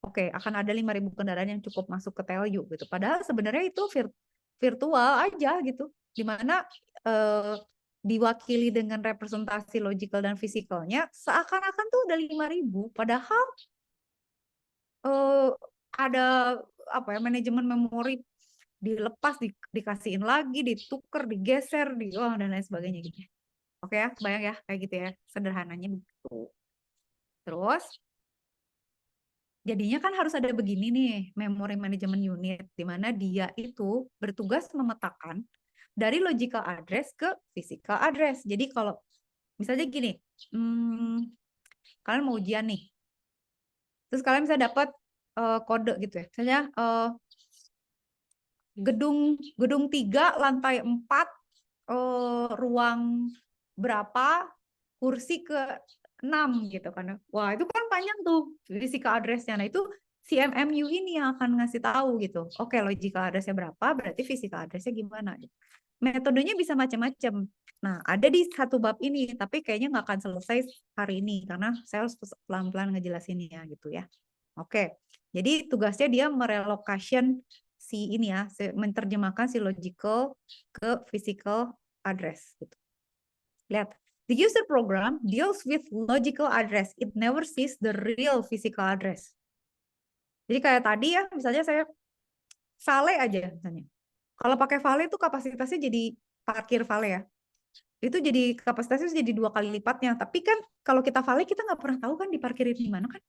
oke, akan ada 5.000 kendaraan yang cukup masuk ke TLU gitu. Padahal sebenarnya itu virtual aja gitu. Dimana diwakili dengan representasi logical dan fisikalnya, seakan-akan tuh udah 5.000. Padahal ada apa ya, manajemen memori dilepas, dikasihin lagi, ditukar, digeser, dan lain sebagainya gitu. Oke ya, bayang ya kayak gitu ya, sederhananya begitu. Terus jadinya kan harus ada begini nih, memory management unit, di mana dia itu bertugas memetakan dari logical address ke physical address. Jadi kalau misalnya gini, kalian mau ujian nih, terus kalian bisa dapat kode gitu ya, misalnya gedung 3 lantai 4 ruang berapa, kursi ke 6 gitu kan. Wah, itu kan panjang tuh physical address-nya. Nah, itu CMMU ini yang akan ngasih tahu gitu. Oke, logical address-nya berapa, berarti physical address-nya gimana gitu. Metodenya bisa macam-macam. Nah, ada di satu bab ini, tapi kayaknya nggak akan selesai hari ini karena saya harus pelan-pelan ngejelasinnya gitu ya. Oke, jadi tugasnya dia merelocation si ini ya, menerjemahkan si logical ke physical address gitu. Lihat, the user program deals with logical address. It never sees the real physical address. Jadi kayak tadi ya, misalnya saya vale aja misalnya. Kalau pakai vale itu kapasitasnya jadi parkir vale ya. Itu jadi kapasitasnya jadi 2 kali lipatnya. Tapi kan kalau kita vale kita nggak pernah tahu kan diparkirin di mana kan.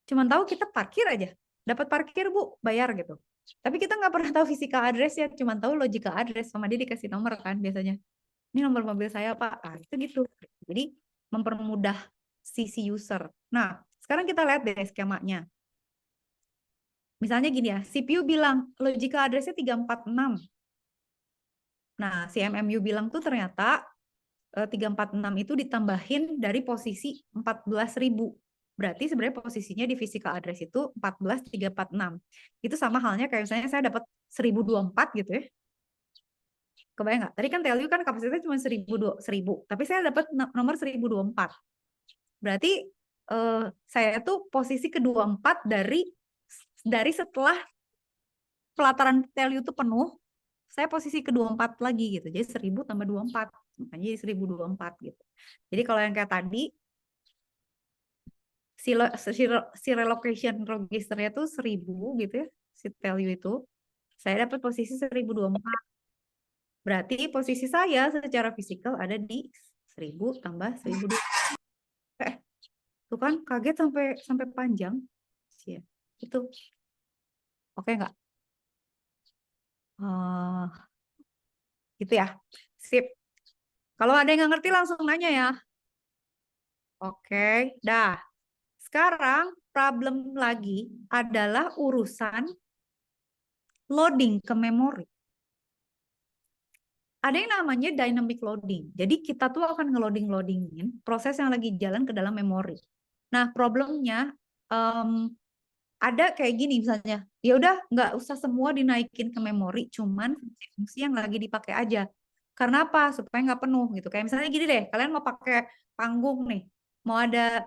Cuman tahu kita parkir aja. Dapat parkir Bu, bayar gitu. Tapi kita nggak pernah tahu physical address ya, cuman tahu logical address, sama dia dikasih nomor kan biasanya. Ini nomor mobil saya Pak. Nah, itu gitu. Jadi mempermudah sisi user. Nah, sekarang kita lihat deh skemanya. Misalnya gini ya, CPU bilang logical address-nya 346. Nah, si MMU bilang tuh ternyata 346 itu ditambahin dari posisi 14.000. Berarti sebenarnya posisinya di physical address itu 14.346. Itu sama halnya kayak misalnya saya dapat 1024 gitu ya. Kebayang nggak? Tadi kan TLU kan kapasitasnya cuma 1000, tapi saya dapat nomor 1024. Berarti saya tuh posisi ke-24 dari setelah pelataran TLU itu penuh, saya posisi ke-24 lagi gitu. Jadi 1000 tambah 24. Makanya jadi 1024 gitu. Jadi kalau yang kayak tadi, si relocation registernya tuh 1000 gitu ya, si value itu. Saya dapat posisi 1024. Berarti posisi saya secara fisikal ada di 1000 tambah 1002. Tuh kan kaget sampai panjang. Ya, itu. Oke nggak? Gitu ya. Sip. Kalau ada yang nggak ngerti langsung nanya ya. Oke, dah. Sekarang problem lagi adalah urusan loading ke memori. Ada yang namanya dynamic loading. Jadi kita tuh akan ngeloading-loadingin proses yang lagi jalan ke dalam memori. Nah, problemnya ada kayak gini misalnya. Ya udah nggak usah semua dinaikin ke memori, cuman fungsi yang lagi dipakai aja. Karena apa? Supaya nggak penuh gitu. Kayak misalnya gini deh, kalian mau pakai panggung nih, mau ada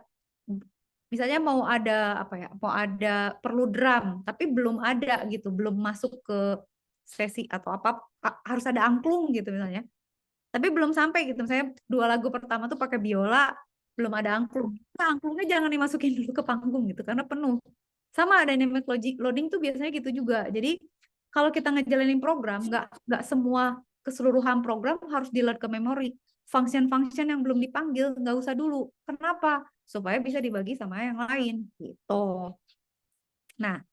misalnya mau ada apa ya? Mau ada perlu drum, tapi belum ada gitu, belum masuk ke sesi atau apa, harus ada angklung gitu misalnya. Tapi belum sampai gitu. Misalnya 2 lagu pertama tuh pakai biola, belum ada angklung. Nah, angklungnya jangan dimasukin dulu ke panggung gitu karena penuh. Sama dynamic loading tuh biasanya gitu juga. Jadi kalau kita ngejalanin program, nggak semua keseluruhan program harus di-load ke memori. Function-function yang belum dipanggil nggak usah dulu. Kenapa? Supaya bisa dibagi sama yang lain gitu. Nah,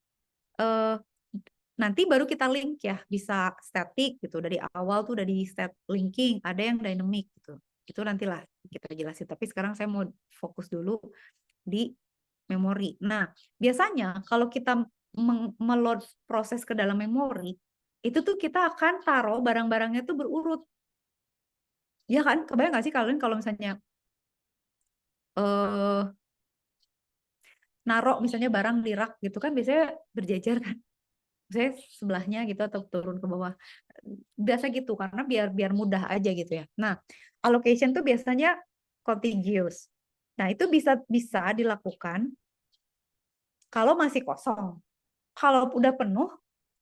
nanti baru kita link ya, bisa static gitu. Dari awal tuh udah di set linking, ada yang dynamic gitu. Itu nantilah kita jelasin. Tapi sekarang saya mau fokus dulu di memori. Nah, biasanya kalau kita meload proses ke dalam memori, itu tuh kita akan taruh barang-barangnya tuh berurut. Ya kan? Kebayang nggak sih kalian kalau misalnya naruh misalnya barang di rak gitu kan biasanya berjejer kan? Saya sebelahnya gitu atau turun ke bawah. Biasa gitu karena biar mudah aja gitu ya. Nah, allocation tuh biasanya contiguous. Nah, itu bisa dilakukan kalau masih kosong. Kalau udah penuh,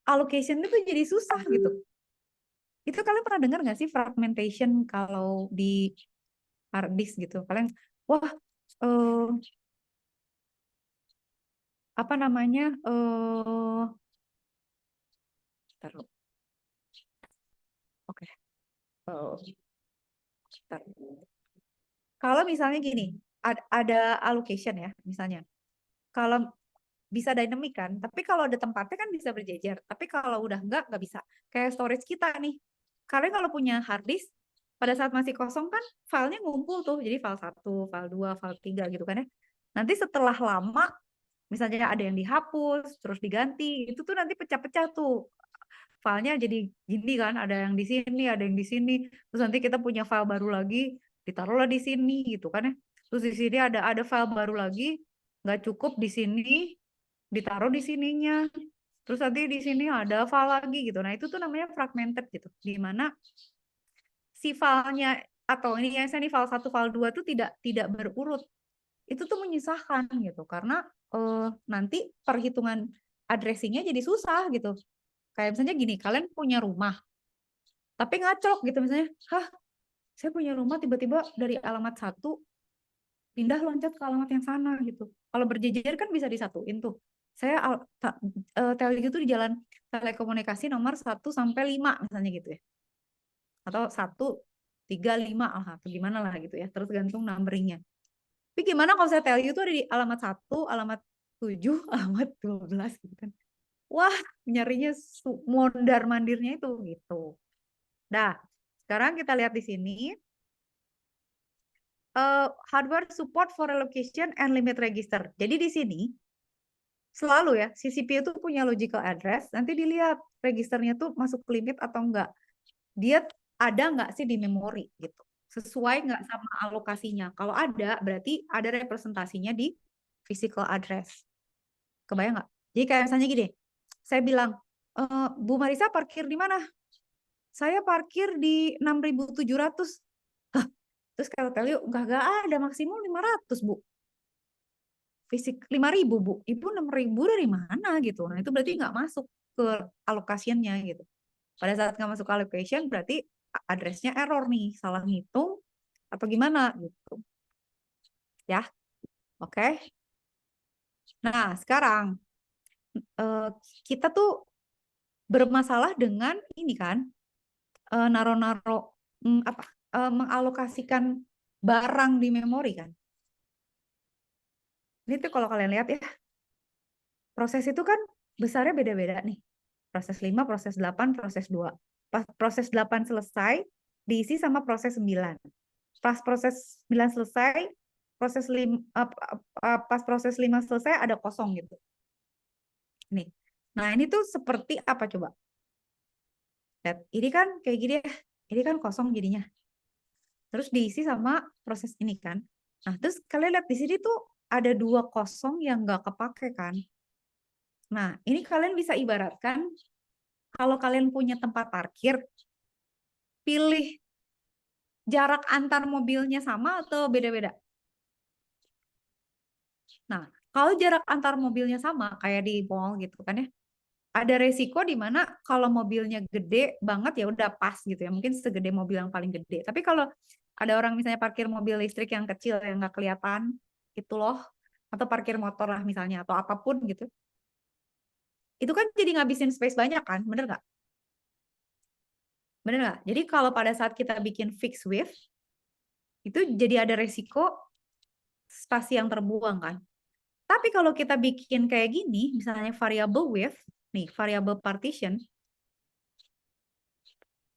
allocation itu jadi susah gitu. Itu kalian pernah dengar nggak sih fragmentation kalau di hard disk gitu? Kalian, wah, apa namanya? Taruh. Oke. Bentar. Kalau misalnya gini, ada allocation ya, misalnya. Kalau bisa dynamic kan, tapi kalau ada tempatnya kan bisa berjejer. Tapi kalau udah nggak bisa. Kayak storage kita nih. Kalian kalau punya hard disk, pada saat masih kosong kan filenya ngumpul tuh. Jadi file 1, file 2, file 3 gitu kan ya. Nanti setelah lama, misalnya ada yang dihapus, terus diganti, itu tuh nanti pecah-pecah tuh. Filenya jadi gini kan, ada yang di sini, ada yang di sini. Terus nanti kita punya file baru lagi, ditaruhlah di sini gitu kan ya. Terus di sini ada file baru lagi, nggak cukup di sini, ditaruh di sininya. Terus nanti di sini ada file lagi gitu. Nah, itu tuh namanya fragmented gitu. Di mana si filenya atau ini yang saya file 1, file 2 tuh tidak berurut. Itu tuh menyusahkan gitu karena nanti perhitungan addressingnya jadi susah gitu. Kayak misalnya gini, kalian punya rumah, tapi ngacok gitu misalnya, saya punya rumah tiba-tiba dari alamat 1 pindah loncat ke alamat yang sana gitu. Kalau berjejer kan bisa disatuin tuh. Saya Telgi itu di jalan telekomunikasi nomor 1 sampai 5 misalnya gitu ya. Atau 1, 3, 5 atau gimana lah gitu ya. Terus gantung numberingnya. Tapi gimana kalau saya Telgi itu ada di alamat 1, alamat 7, alamat 12 gitu kan. Wah, nyarinya mondar mandirnya itu gitu. Nah, sekarang kita lihat di sini. Hardware support for relocation and limit register. Jadi di sini selalu ya, si CPU itu punya logical address, nanti dilihat registernya tuh masuk limit atau enggak. Dia ada nggak sih di memori gitu. Sesuai nggak sama alokasinya. Kalau ada, berarti ada representasinya di physical address. Kebayang nggak? Jadi kayak misalnya gini, saya bilang, Bu Marisa parkir di mana? Saya parkir di 6.700. Terus kalau tell you, nggak ada, maksimum 500, Bu. Fisik 5.000, Bu. Ibu 6.000 dari mana gitu. Nah, itu berarti nggak masuk ke allocation-nya gitu. Pada saat nggak masuk ke allocation, berarti address-nya error nih. Salah ngitung atau gimana gitu. Ya, oke. Nah, sekarang kita tuh bermasalah dengan ini kan, naro-naro mengalokasikan barang di memori kan. Ini tuh kalau kalian lihat ya, proses itu kan besarnya beda-beda nih. Proses 5, proses 8, proses 2. Pas proses 8 selesai, diisi sama proses 9. Pas proses 9 selesai, pas proses 5 selesai ada kosong gitu. Nih. Nah, ini tuh seperti apa coba? Lihat, ini kan kayak gini ya. Ini kan kosong jadinya. Terus diisi sama proses ini kan. Nah, terus kalian lihat di sini tuh ada 2 kosong yang nggak kepake kan. Nah, ini kalian bisa ibaratkan kalau kalian punya tempat parkir, pilih jarak antar mobilnya sama atau beda-beda. Nah, kalau jarak antar mobilnya sama, kayak di mall gitu kan ya, ada resiko di mana kalau mobilnya gede banget ya udah pas gitu ya, mungkin segede mobil yang paling gede. Tapi kalau ada orang misalnya parkir mobil listrik yang kecil yang nggak kelihatan, itu loh, atau parkir motor lah misalnya, atau apapun gitu, Itu kan jadi ngabisin space banyak kan, bener nggak? Bener nggak? Jadi kalau pada saat kita bikin fixed width, itu jadi ada resiko spasi yang terbuang kan. Tapi kalau kita bikin kayak gini, misalnya variable width, nih variable partition,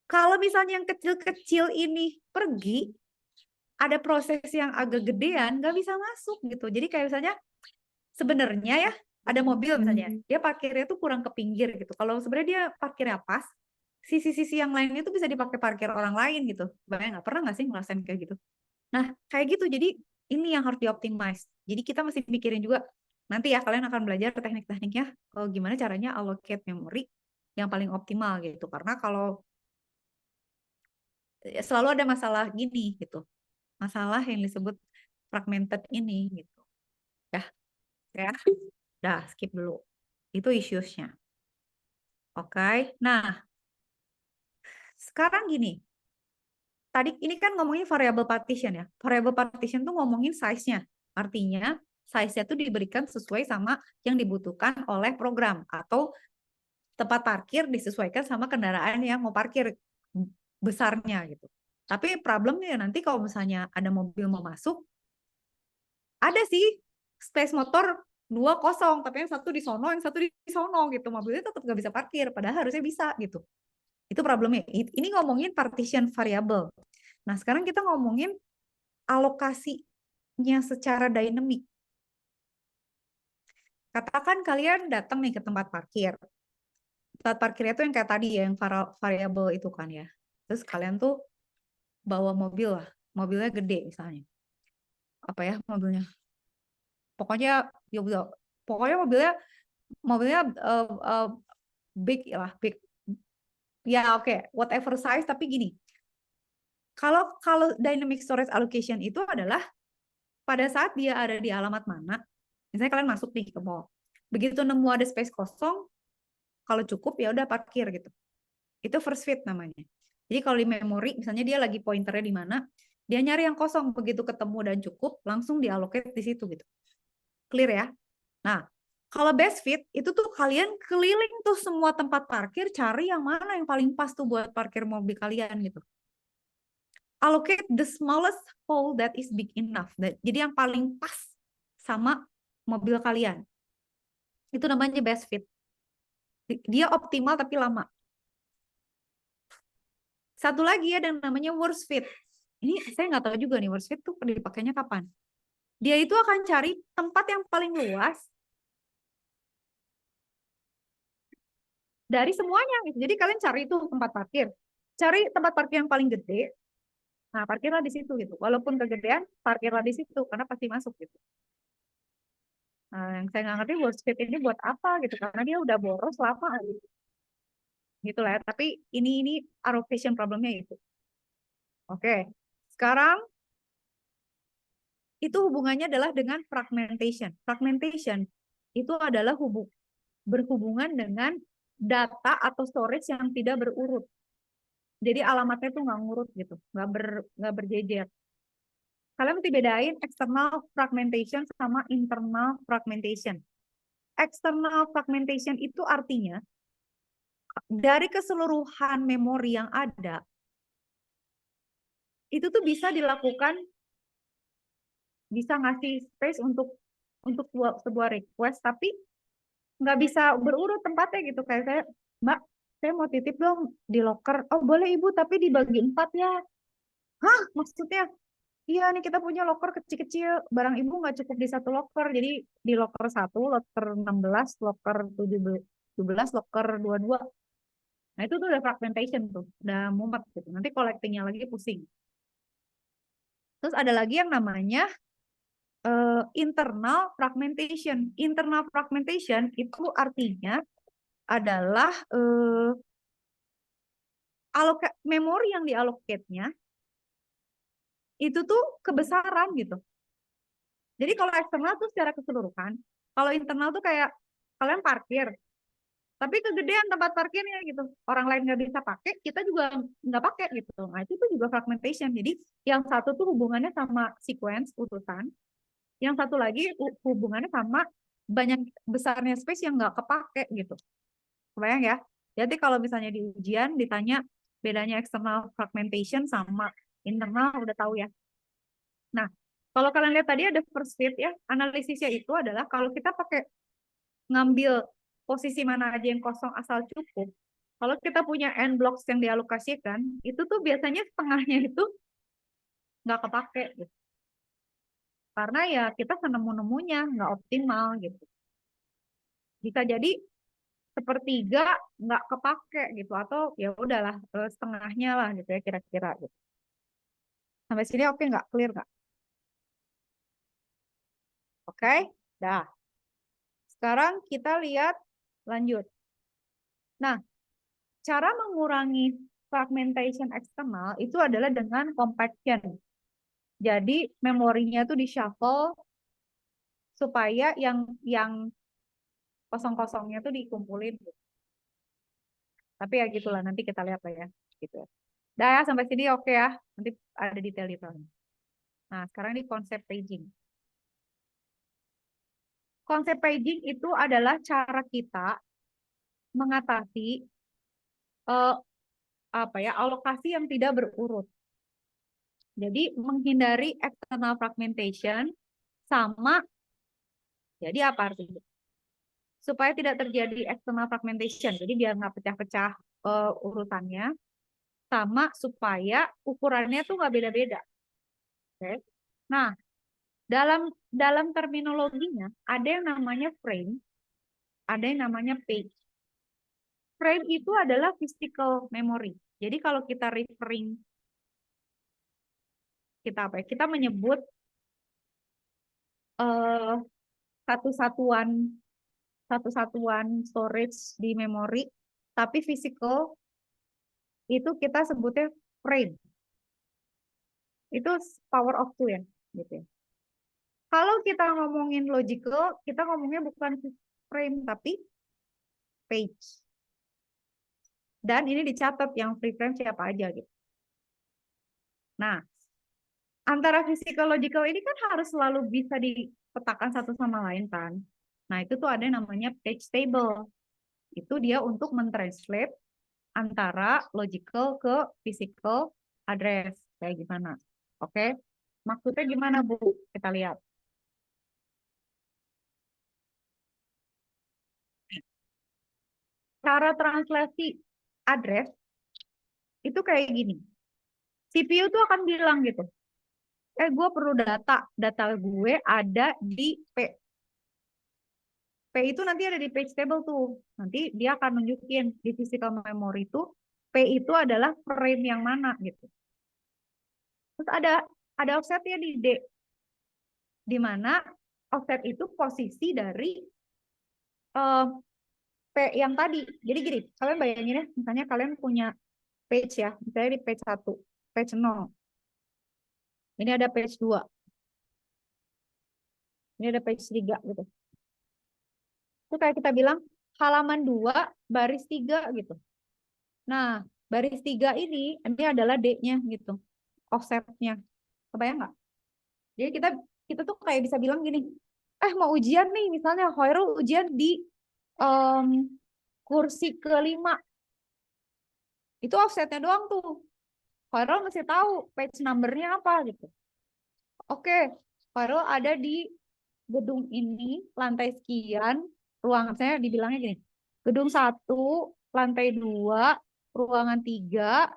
kalau misalnya yang kecil-kecil ini pergi, ada proses yang agak gedean, nggak bisa masuk gitu. Jadi kayak misalnya sebenarnya ya ada mobil misalnya, dia parkirnya tuh kurang ke pinggir gitu. Kalau sebenarnya dia parkirnya pas, sisi-sisi yang lainnya tuh bisa dipakai parkir orang lain gitu. Bayang nggak? Pernah nggak sih ngerasain kayak gitu? Nah kayak gitu. Jadi ini yang harus dioptimize. Jadi kita mesti mikirin juga. Nanti ya kalian akan belajar teknik-tekniknya gimana caranya allocate memori yang paling optimal gitu. Karena kalau selalu ada masalah gini gitu. Masalah yang disebut fragmented ini gitu. Ya. Dah, skip dulu. Itu issues-nya. Oke. Nah, sekarang gini. Tadi ini kan ngomongin variable partition ya. Variable partition tuh ngomongin size-nya. Artinya size-nya tuh diberikan sesuai sama yang dibutuhkan oleh program atau tempat parkir disesuaikan sama kendaraan yang mau parkir besarnya gitu. Tapi problemnya nanti kalau misalnya ada mobil mau masuk, ada sih space motor 2 kosong, tapi yang satu di sono, yang satu di sono gitu. Mobilnya tetap nggak bisa parkir, padahal harusnya bisa gitu. Itu problemnya. Ini ngomongin partition variable. Nah, sekarang kita ngomongin alokasinya secara dynamic. Katakan kalian datang nih ke tempat parkir. Tempat parkirnya tuh yang kayak tadi ya, yang variable itu kan ya. Terus kalian tuh bawa mobil lah. Mobilnya gede misalnya. Apa ya mobilnya? Pokoknya mobilnya big lah, big. Ya oke, whatever size, tapi gini. Kalau dynamic storage allocation itu adalah pada saat dia ada di alamat mana, misalnya kalian masuk nih ke mall, begitu nemu ada space kosong, kalau cukup ya udah parkir gitu. Itu first fit namanya. Jadi kalau di memori, misalnya dia lagi pointernya di mana, dia nyari yang kosong, begitu ketemu dan cukup, langsung diallocate di situ gitu. Clear ya? Nah, kalau best fit itu tuh kalian keliling tuh semua tempat parkir, cari yang mana yang paling pas tuh buat parkir mobil kalian gitu. Allocate the smallest hole that is big enough. Jadi yang paling pas sama mobil kalian. Itu namanya best fit. Dia optimal tapi lama. Satu lagi ada yang namanya worst fit. Ini saya nggak tahu juga nih worst fit tuh dipakainya kapan. Dia itu akan cari tempat yang paling luas dari semuanya. Jadi kalian cari itu tempat parkir. Cari tempat parkir yang paling gede. Nah, parkirlah di situ gitu. Walaupun kegedean, parkirlah di situ karena pasti masuk gitu. Nah, yang saya nggak ngerti worst fit ini buat apa gitu, karena dia udah boros lama gitu lah. Tapi ini allocation problemnya itu. Oke, sekarang itu hubungannya adalah dengan fragmentation. Fragmentation itu adalah berhubungan dengan data atau storage yang tidak berurut. Jadi alamatnya tuh nggak ngurut gitu, nggak berjejer. Kalian mesti bedain external fragmentation sama internal fragmentation. External fragmentation itu artinya dari keseluruhan memori yang ada, itu tuh bisa dilakukan, bisa ngasih space untuk sebuah request, tapi nggak bisa berurut tempatnya gitu. Kayak saya, Mbak, saya mau titip dong di locker. Oh boleh Ibu, tapi dibagi 4 ya. Hah, maksudnya? Iya nih kita punya locker kecil-kecil, barang Ibu nggak cukup di satu locker, jadi di locker 1, locker 16, locker 17, locker 22. Nah itu tuh udah fragmentation tuh, udah mumet gitu. Nanti collectingnya lagi pusing. Terus ada lagi yang namanya internal fragmentation. Internal fragmentation itu artinya adalah memori yang diallocate-nya itu tuh kebesaran gitu. Jadi kalau eksternal tuh secara keseluruhan, kalau internal tuh kayak kalian parkir, tapi kegedean tempat parkirnya gitu. Orang lain nggak bisa pakai, kita juga nggak pakai gitu. Nah itu tuh juga fragmentation. Jadi yang satu tuh hubungannya sama sequence urutan, yang satu lagi hubungannya sama banyak besarnya space yang nggak kepake gitu. Kebayang ya? Jadi kalau misalnya di ujian ditanya bedanya external fragmentation sama internal, udah tahu ya. Nah, kalau kalian lihat tadi ada first fit ya, analisisnya itu adalah kalau kita pakai ngambil posisi mana aja yang kosong asal cukup. Kalau kita punya n blocks yang dialokasikan, itu tuh biasanya setengahnya itu nggak kepake gitu. Karena ya kita senemu-nemunya nggak optimal gitu. Bisa jadi sepertiga nggak kepake gitu, atau ya udahlah setengahnya lah gitu ya kira-kira gitu. Sampai sini oke nggak? Clear nggak? Oke, dah. Sekarang kita lihat lanjut. Nah, cara mengurangi fragmentation eksternal itu adalah dengan compaction. Jadi memorinya tuh di shuffle supaya yang kosong-kosongnya tuh dikumpulin. Tapi ya gitulah, nanti kita lihat lah ya. Gitu. Dah ya, sampai sini oke ya. Nanti ada detail-detailnya. Nah, sekarang di konsep paging. Konsep paging itu adalah cara kita mengatasi alokasi yang tidak berurut. Jadi menghindari external fragmentation sama, jadi apa artinya? Supaya tidak terjadi external fragmentation, jadi biar nggak pecah-pecah urutannya, sama supaya ukurannya tuh nggak beda-beda. Oke. Nah, dalam terminologinya ada yang namanya frame, ada yang namanya page. Frame itu adalah physical memory. Jadi kalau kita referring, kita menyebut satu-satuan storage di memori, tapi physical itu kita sebutnya frame. Itu power of two ya, gitu ya. Kalau kita ngomongin logical, kita ngomongnya bukan frame tapi page. Dan ini dicatat yang free frame siapa aja gitu. Nah, antara physical logical ini kan harus selalu bisa dipetakan satu sama lain kan. Nah, itu tuh ada yang namanya page table. Itu dia untuk mentranslate antara logical ke physical address. Kayak gimana. Oke? Maksudnya gimana, Bu? Kita lihat. Cara translasi address itu kayak gini. CPU tuh akan bilang gitu. Gue perlu data gue ada di P. P itu nanti ada di page table tuh. Nanti dia akan nunjukin di physical memory itu P itu adalah frame yang mana gitu. Terus ada offsetnya di D. Di mana offset itu posisi dari P yang tadi. Jadi gini, kalian bayangin ya, misalnya kalian punya page ya, misalnya di page 1, page 0. Ini ada page 2. Ini ada page 3 gitu. Itu kayak kita bilang halaman 2 baris 3 gitu. Nah, baris 3 ini adalah D-nya gitu. Offsetnya. Kebayang nggak? Jadi kita tuh kayak bisa bilang gini, mau ujian nih, misalnya Khairul ujian di kursi ke-5. Itu offsetnya doang tuh. Khairul mesti tahu page number-nya apa gitu. Oke, Khairul ada di gedung ini, lantai sekian, ruangan saya dibilangnya gini, gedung 1, lantai 2, ruangan 3.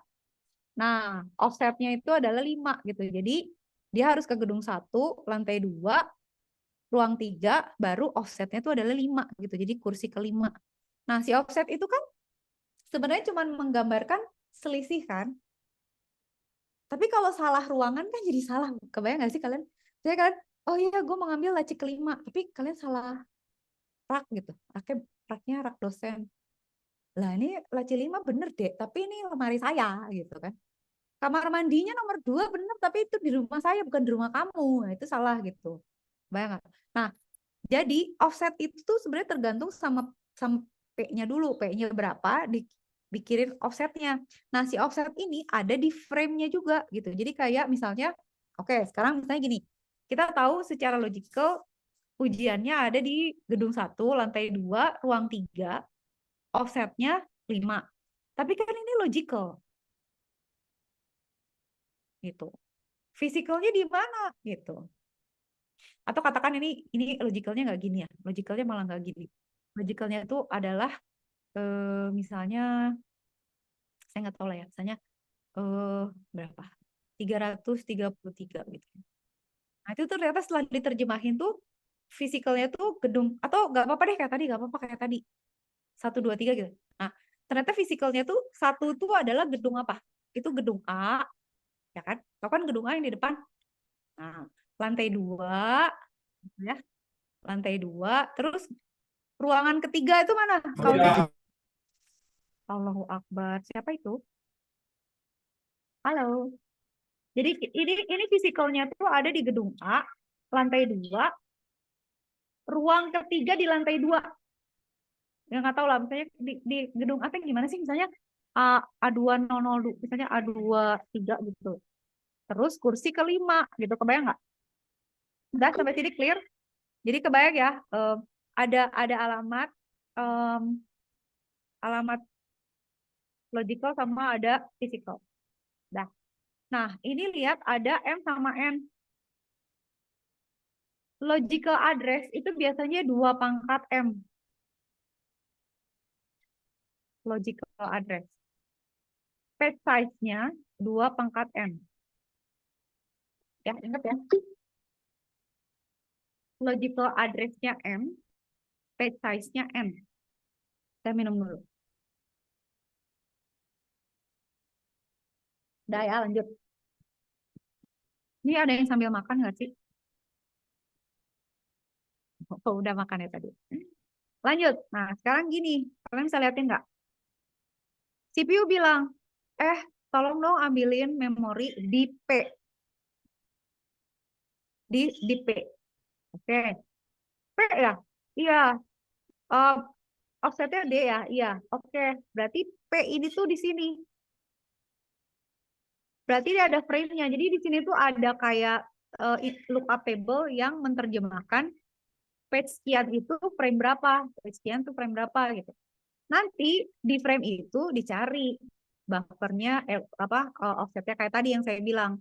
Nah, offsetnya itu adalah 5 gitu. Jadi dia harus ke gedung 1, lantai 2, ruang 3, baru offsetnya itu adalah 5 gitu. Jadi kursi ke-5. Nah, si offset itu kan sebenarnya cuma menggambarkan selisih kan. Tapi kalau salah ruangan kan jadi salah. Kebayang nggak sih kalian? Jadi kalian, oh iya gue mau ngambil laci ke-5, tapi kalian salah rak gitu. Raknya rak dosen. Lah ini laci 5 bener deh, tapi ini lemari saya gitu kan. Kamar mandinya nomor 2 bener, tapi itu di rumah saya bukan di rumah kamu. Nah, itu salah gitu. Bayang nggak? Nah, jadi offset itu tuh sebenarnya tergantung sama P-nya dulu. P-nya berapa, dikirim offsetnya. Nah, si offset ini ada di frame-nya juga gitu. Jadi kayak misalnya, oke, sekarang misalnya gini. Kita tahu secara logical ujiannya ada di gedung 1, lantai 2, ruang 3, offsetnya 5. Tapi kan ini logical gitu. Fisikalnya di mana gitu. Atau katakan ini logicalnya nggak gini ya. Logicalnya malah nggak gini. Logicalnya itu adalah misalnya saya nggak tahu lah ya. Misalnya berapa? 333 gitu. Nah, itu ternyata setelah diterjemahin tuh fisikalnya tuh gedung atau nggak apa-apa deh kayak tadi, nggak apa-apa kayak tadi. 1, 2, 3 gitu. Nah, ternyata fisikalnya tuh 1 tuh adalah gedung apa? Itu gedung A, ya kan? Tahu kan gedung A yang di depan? Nah, lantai 2, ya. Lantai 2, terus ruangan ketiga itu mana? Kalau Allahu Akbar. Siapa itu? Halo. Jadi ini fisikalnya tuh ada di gedung A, lantai 2, ruang ketiga di lantai 2. Ya nggak tahu lah, misalnya di gedung A gimana sih? Misalnya A2002, misalnya A23 gitu. Terus kursi kelima gitu, kebayang nggak? Udah sampai sini clear? Jadi kebayang ya, ada alamat alamat logical sama ada physical. Nah, ini lihat ada M sama N. Logical address itu biasanya 2 pangkat M. Logical address. Page size-nya 2 pangkat M. Ya, ingat ya. Logical address-nya M, page size-nya N. Saya minum dulu. Udah ya, lanjut. Ini ada yang sambil makan nggak sih? Oh, udah makan ya tadi. Lanjut. Nah, sekarang gini. Kalian bisa lihatin nggak? CPU bilang, tolong dong ambilin memori di P. Di P. Oke. P ya? Iya. Offsetnya D ya? Iya. Oke. Berarti P ini tuh di sini. Berarti dia ada frame-nya. Jadi di sini tuh ada kayak lookup table yang menerjemahkan page sekian itu frame berapa, page sekian tuh frame berapa gitu. Nanti di frame itu dicari buffernya offsetnya kayak tadi yang saya bilang.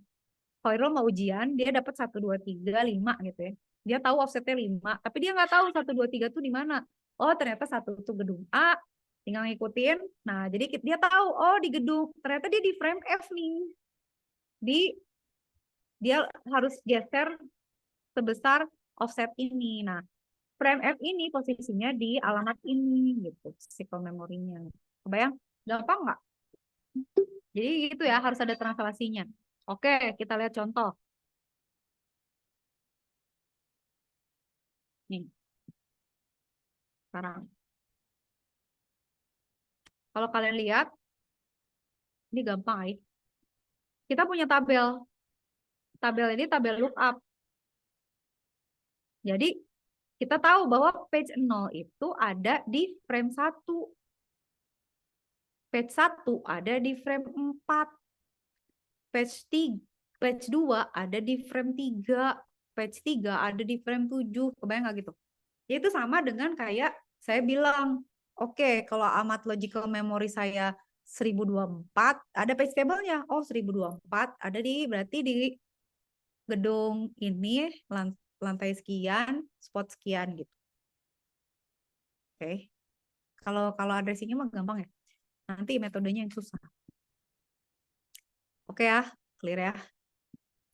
Khairul mau ujian, dia dapat 1, 2, 3, 5 gitu ya. Dia tahu offsetnya 5, tapi dia nggak tahu 1, 2, 3 tuh di mana. Oh, ternyata 1 itu gedung A, tinggal ngikutin. Nah, jadi dia tahu, oh di gedung, ternyata dia di frame F nih. Dia harus geser sebesar offset ini. Nah, frame F ini posisinya di alamat ini gitu, physical memorinya. Kebayang? Gampang nggak? Jadi gitu ya, harus ada translasinya. Oke, kita lihat contoh. Nih. Sekarang. Kalau kalian lihat, ini gampang ya. Kita punya tabel. Tabel ini tabel lookup. Jadi, kita tahu bahwa page 0 itu ada di frame 1. Page 1 ada di frame 4. Page 2 ada di frame 3. Page 3 ada di frame 7. Kebayang nggak gitu? Ya, itu sama dengan kayak saya bilang, oke, kalau amat logical memory saya 1024, ada page table-nya. Oh, 1024 ada berarti di gedung ini, lantai sekian, spot sekian gitu. Oke. Kalau addressing-nya mah gampang ya. Nanti metodenya yang susah. Oke ya, clear ya.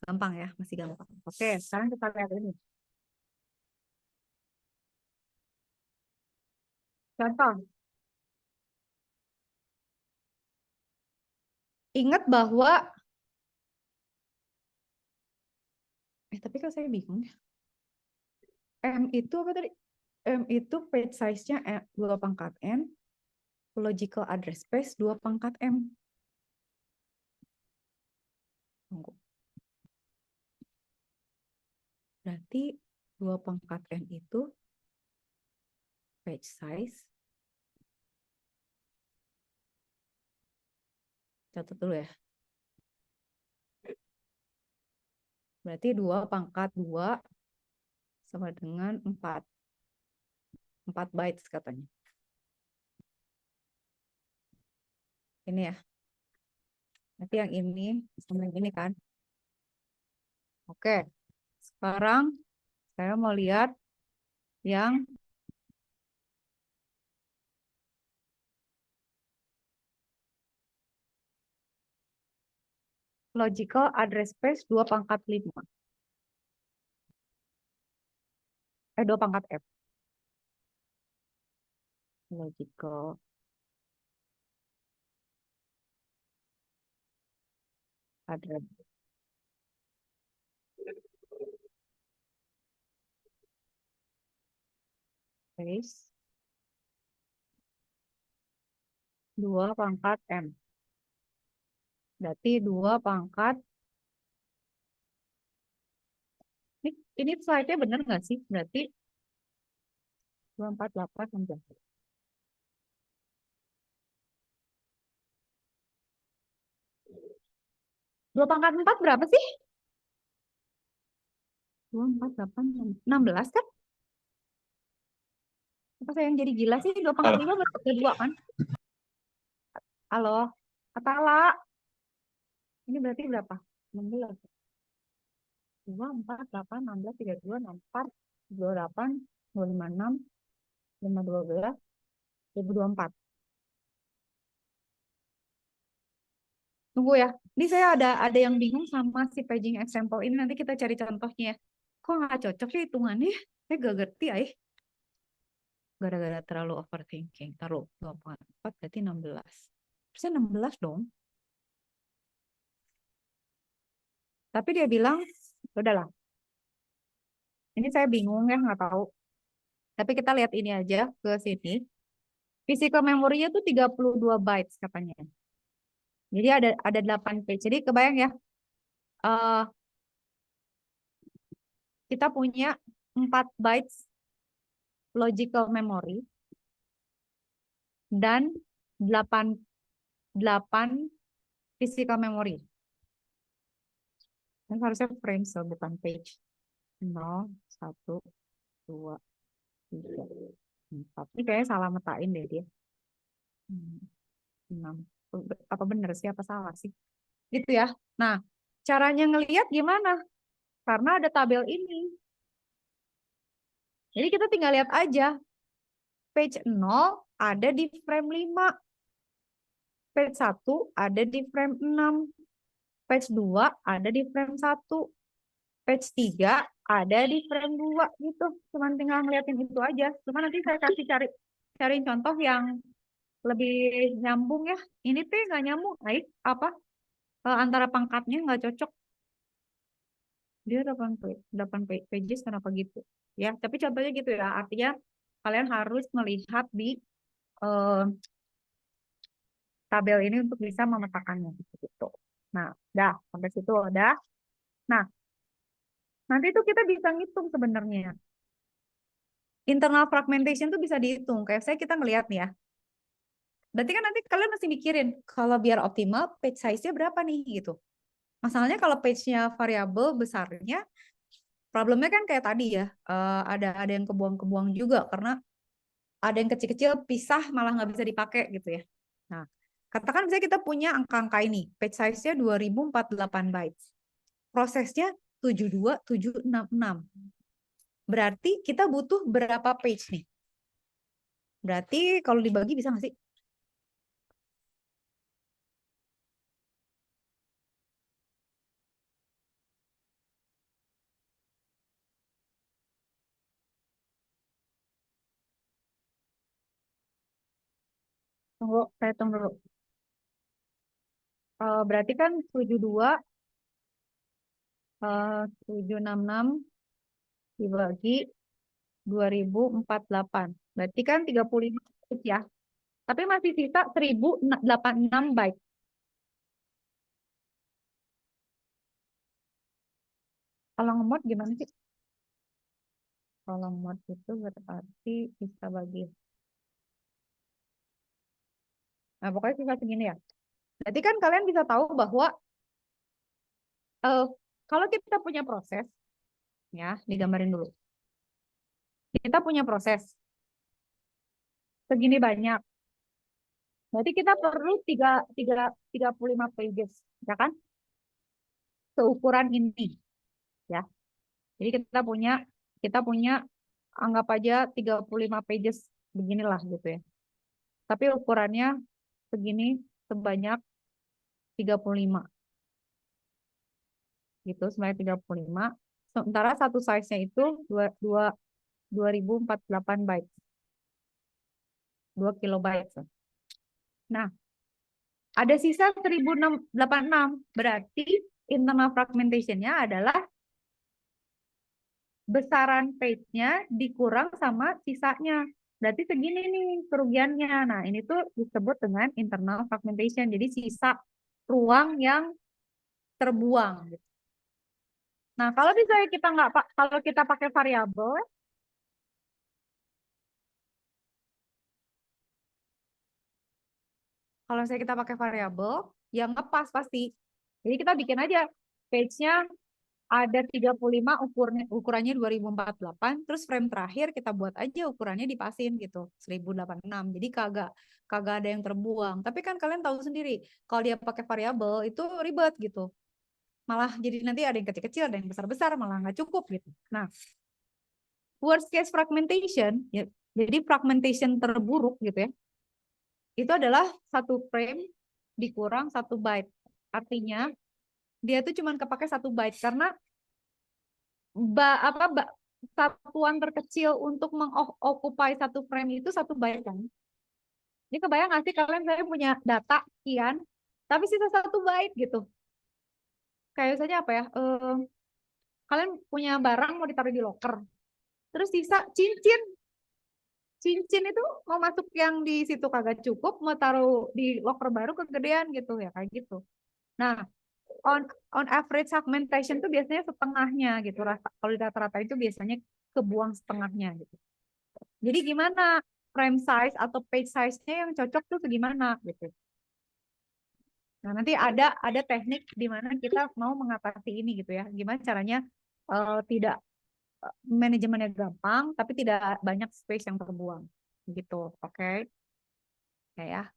Gampang ya, masih gampang. Oke, sekarang kita lihat ini. Contoh. Ingat bahwa tapi kalau saya bingung ya. M itu apa tadi? M itu page size-nya 2 pangkat N, logical address space 2 pangkat M. Tunggu. Berarti 2 pangkat N itu page size. Catat dulu ya. Berarti 2 pangkat 2 sama dengan 4 bytes katanya. Ini ya. Nanti yang ini sama yang ini kan. Oke. Sekarang saya mau lihat yang logical address space 2/5. 2/f. Logical address space 2/m. Berarti 2 ini slide-nya bener nggak sih? Berarti 248 16. 2/4 berapa sih? 248 16 kan? Apa saya yang jadi gila sih? 2/5 berarti 2 kan? Halo, Atala. Ini berarti berapa? 16. 2, 4, 8, 16, 32, 64, 28, 256, 512, 2024. Tunggu ya. Ini saya ada yang bingung sama si paging example ini. Nanti kita cari contohnya ya. Kok nggak cocok sih hitungannya? Saya gak ngerti ya. Gara-gara terlalu overthinking. Taruh 24 berarti 16. Harusnya 16 dong. Tapi dia bilang, udahlah. Ini saya bingung ya, nggak tahu. Tapi kita lihat ini aja ke sini. Physical memory-nya tuh 32 bytes katanya. Jadi ada 8 page. Jadi kebayang ya. Kita punya 4 bytes logical memory dan 8 physical memory. Dan harusnya frame bukan page. 0, 1, 2, 3, 4. Ini kayaknya salah metain deh dia. 6. Apa benar sih? Apa salah sih? Gitu ya. Nah, caranya ngelihat gimana? Karena ada tabel ini. Jadi kita tinggal lihat aja. Page 0 ada di frame 5. Page 1 ada di frame 6. Page 2 ada di frame 1. Page 3 ada di frame 2 gitu. Cuman tinggal ngeliatin itu aja. Cuma nanti saya kasih cari contoh yang lebih nyambung ya. Ini tuh nggak nyambung. Apa? Antara pangkatnya nggak cocok. Dia 8 pages kenapa gitu? Ya, tapi contohnya gitu ya. Artinya kalian harus melihat di tabel ini untuk bisa memetakannya gitu. Nah, dah sampai situ udah. Nah, nanti itu kita bisa ngitung sebenarnya. Internal fragmentation tuh bisa dihitung. Kayak saya kita ngelihat nih ya. Berarti kan nanti kalian mesti mikirin kalau biar optimal page size-nya berapa nih gitu. Masalahnya kalau page-nya variabel besarnya, problemnya kan kayak tadi ya. Ada yang kebuang-kebuang juga karena ada yang kecil-kecil pisah malah nggak bisa dipakai gitu ya. Nah, katakan misalnya kita punya angka-angka ini, page size-nya 2048 bytes. Prosesnya 72766. Berarti kita butuh berapa page nih? Berarti kalau dibagi bisa nggak sih? Tunggu, saya tunggu dulu. Berarti kan 766 dibagi 2048. Berarti kan 35 page ya. Tapi masih sisa 1086 byte. Kalau ngemod gimana sih? Kalau mod itu berarti bisa bagi. Nah, pokoknya sisa segini ya. Berarti kan kalian bisa tahu bahwa kalau kita punya proses, ya, digambarin dulu. Kita punya proses segini banyak. Berarti kita perlu 35 pages, ya kan? Seukuran ini, ya. Jadi kita punya anggap aja 35 pages beginilah gitu ya. Tapi ukurannya segini sebanyak 35. Gitu, sebanyak 35. Sementara satu size-nya itu 2048 bytes. 2 kilobytes. Nah, ada sisa 1086. Berarti internal fragmentation-nya adalah besaran page-nya dikurang sama sisanya. Berarti segini nih kerugiannya. Nah, ini tuh disebut dengan internal fragmentation. Jadi sisa ruang yang terbuang. Nah, kalau misalnya kita nggak, kalau kita pakai variabel, kalau misalnya kita pakai variabel, yang ngepas pasti. Jadi kita bikin aja page-nya ada 35, ukurannya 2048, terus frame terakhir kita buat aja ukurannya dipasin gitu, 1086. Jadi kagak ada yang terbuang. Tapi kan kalian tahu sendiri, kalau dia pakai variabel itu ribet gitu. Malah jadi nanti ada yang kecil-kecil, ada yang besar-besar, malah nggak cukup gitu. Nah, worst case fragmentation, ya, jadi fragmentation terburuk gitu ya, itu adalah satu frame dikurang 1 byte. Artinya dia tuh cuma kepake 1 byte karena satuan terkecil untuk mengokupai satu frame itu 1 byte kan. Ini kebayang nggak sih kalian, saya punya data sekian, tapi sisa 1 byte gitu. Kayak misalnya apa ya? Kalian punya barang mau ditaruh di locker, terus sisa cincin. Cincin itu mau masuk yang di situ kagak cukup, mau taruh di locker baru kegedean gitu ya, kayak gitu. Nah, on average segmentation tuh biasanya setengahnya gitu. Kalau di rata-rata itu biasanya kebuang setengahnya gitu. Jadi gimana frame size atau page size-nya yang cocok tuh segimana gitu. Nah, nanti ada teknik di mana kita mau mengatasi ini gitu ya. Gimana caranya tidak manajemennya gampang tapi tidak banyak space yang terbuang gitu. Oke. Ya.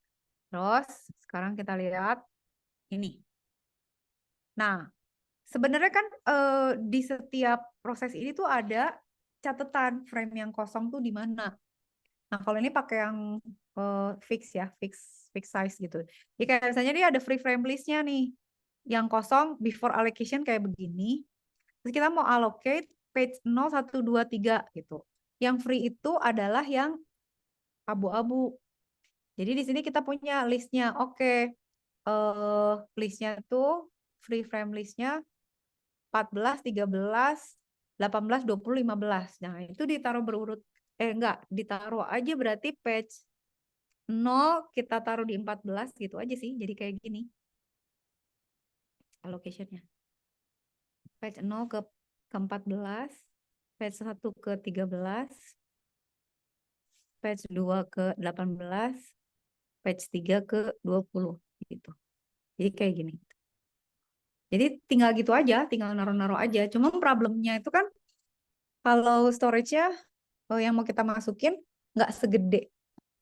Terus sekarang kita lihat ini. Nah, sebenarnya kan di setiap proses ini tuh ada catatan frame yang kosong tuh di mana. Nah, kalau ini pakai yang fix ya, fix size gitu. Jadi kayak misalnya dia ada free frame list-nya nih. Yang kosong before allocation kayak begini. Terus kita mau allocate page 0, 1, 2, 3 gitu. Yang free itu adalah yang abu-abu. Jadi di sini kita punya list-nya. Oke. List-nya tuh free frame list-nya 14, 13, 18, 20, 15. Nah, itu ditaruh berurut. Enggak, ditaruh aja berarti page 0 kita taruh di 14 gitu aja sih. Jadi kayak gini. Allocation-nya. Page 0 ke 14, page 1 ke 13, page 2 ke 18, page 3 ke 20 gitu. Jadi kayak gini. Jadi tinggal gitu aja, tinggal naruh-naruh aja. Cuma problemnya itu kan kalau storage-nya yang mau kita masukin nggak segede,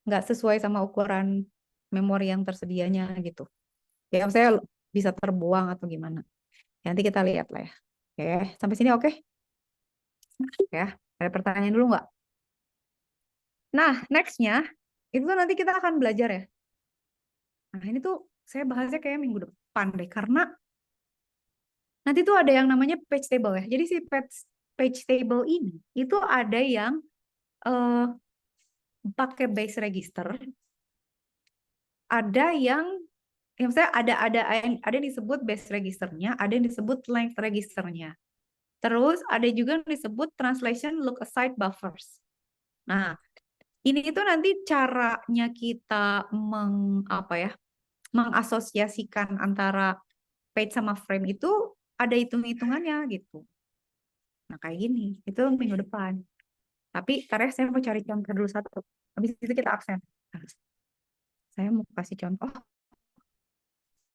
nggak sesuai sama ukuran memori yang tersedianya gitu. Ya saya bisa terbuang atau gimana. Ya, nanti kita lihat lah ya. Oke, sampai sini oke? Ya, ada pertanyaan dulu nggak? Nah, next-nya itu nanti kita akan belajar ya. Nah, ini tuh saya bahasnya kayak minggu depan deh, karena nanti tuh ada yang namanya page table ya. Jadi si page table ini itu ada yang pakai base register, ada yang misalnya ada yang disebut base registernya, ada yang disebut length registernya. Terus ada juga yang disebut translation look aside buffers. Nah, ini itu nanti caranya kita mengasosiasikan antara page sama frame itu ada hitung-hitungannya gitu. Nah, kayak gini, itu minggu depan. Tapi ntar ya saya mau cari contoh dulu satu. Habis itu kita absen. Nah, saya mau kasih contoh.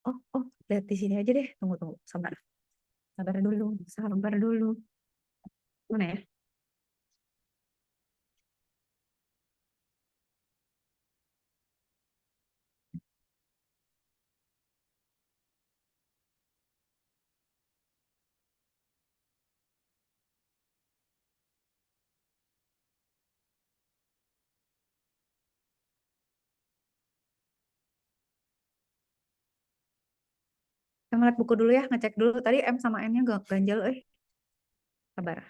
Oh, lihat di sini aja deh. Tunggu. Sabar. Sabar dulu. Mana ya? Saya lihat buku dulu ya, ngecek dulu. Tadi M sama N-nya ganjel, sabar.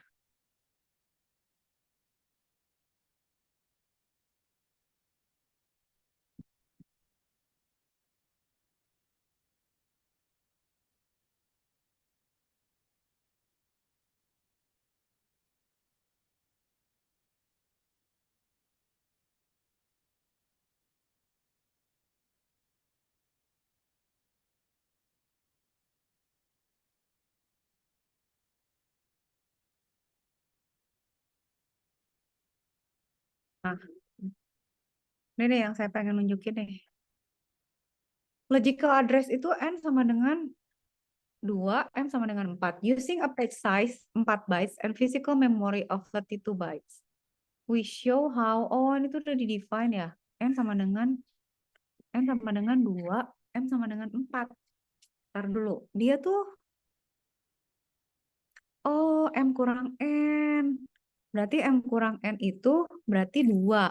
Nah, ini nih yang saya pengen nunjukin nih. Logical address itu N sama dengan 2, M sama dengan 4. Using a page size 4 bytes and physical memory of 32 bytes. We show how, ini tuh udah di-define ya. N sama dengan 2, M sama dengan 4. Ntar dulu. Dia tuh, M kurang N. Berarti M kurang N itu berarti 2.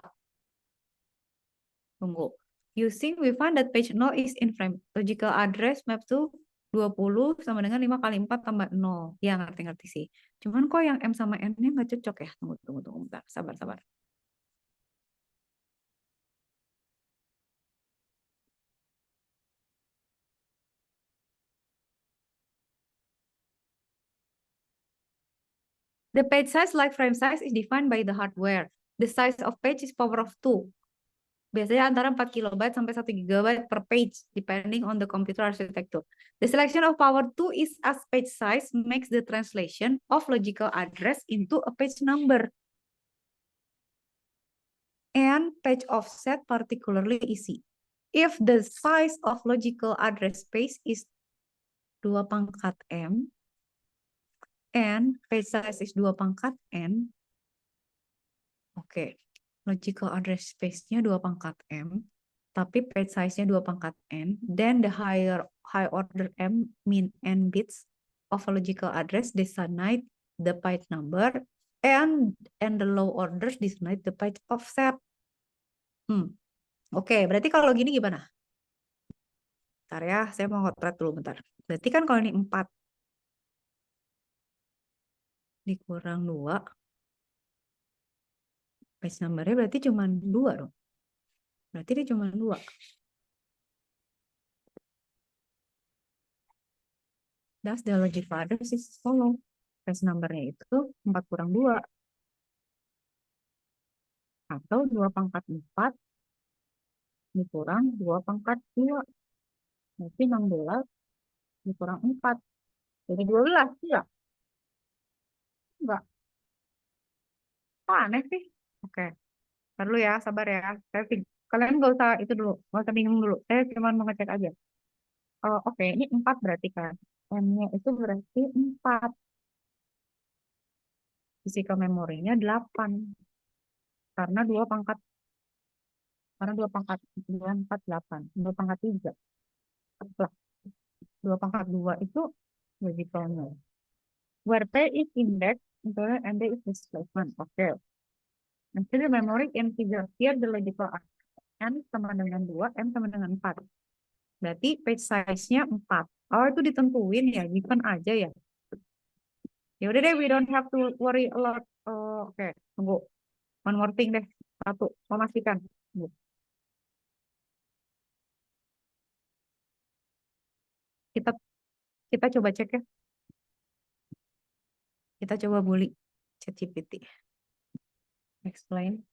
Tunggu. Using, we find that page 0 is in frame. Logical address map to 20 sama dengan 5 kali 4 tambah 0. Ya, ngerti-ngerti sih. Cuman kok yang M sama N-nya nggak cocok ya? Tunggu, bentar. Sabar. The page size, like frame size, is defined by the hardware. The size of page is power of 2. Biasanya antara 4 kilobyte sampai 1 gigabyte per page, depending on the computer architecture. The selection of power 2 is as page size makes the translation of logical address into a page number. And page offset particularly easy. If the size of logical address space is 2 pangkat M, and page size is 2 pangkat N, oke. Logical address space-nya 2 pangkat M, tapi page size-nya 2 pangkat N, then the high order M mean N bits of a logical address designate the page number, and the low orders designate the page offset. Oke, berarti kalau gini gimana? Bentar ya, saya mau ngotret dulu bentar. Berarti kan kalau ini 4 dikurang 2, page number-nya berarti cuma 2 dong. Berarti dia cuma 2. Thus the logical address is follow. Page number-nya itu 4 kurang 2. Atau 2 pangkat 4 dikurang 2 pangkat 2. Berarti 16 dikurang 4. Jadi 12, ya? Enggak. Kok aneh sih? Oke. Ntar dulu ya, sabar ya. Kalian nggak usah itu dulu, nggak usah bingung dulu. Saya cuma mau ngecek aja. Oke, ini 4 berarti kan. M-nya itu berarti 4. Physical memorinya 8. Karena 2 pangkat 2, 4, 8. 2 pangkat 3. 2 pangkat 2 itu logicalnya. Where P is index, and D is displacement. Oke. Nanti the memory in figure here the logical N sama dengan 2, M sama dengan 4. Berarti page size-nya 4. Itu ditentuin ya, given aja ya. Ya udah deh, we don't have to worry a lot. Oke, tunggu. One more thing deh. Satu, memastikan. Kita coba cek ya. Kita coba bully ChatGPT. Explain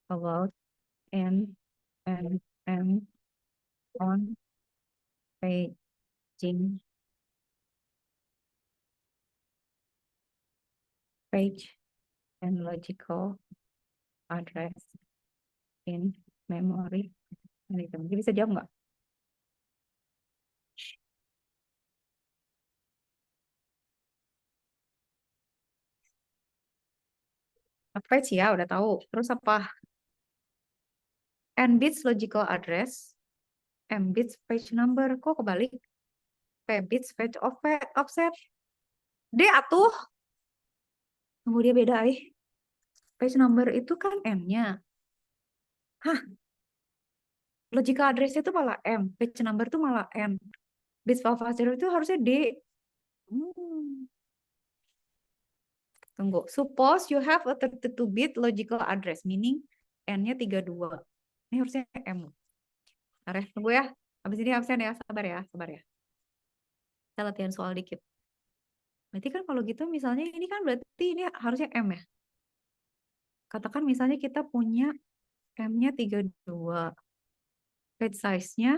about N and M on page and logical address in memory. Jadi bisa jawab nggak? Page ya, udah tahu. Terus apa? N bits logical address, M bits page number. Kok kebalik? P bits page offset. D atuh. Tunggu, dia beda Page number itu kan M-nya. Hah? Logical address itu malah M. Page number itu malah N. bits file fast zero itu harusnya D. Tunggu. Suppose you have a 32-bit logical address, meaning N-nya 32. Ini harusnya M. Bentar ya, tunggu ya. Habis ini absen ya, sabar ya, sabar ya. Kita latihan soal dikit. Berarti kan kalau gitu misalnya ini kan berarti ini harusnya M ya. Katakan misalnya kita punya M-nya 32. Page size-nya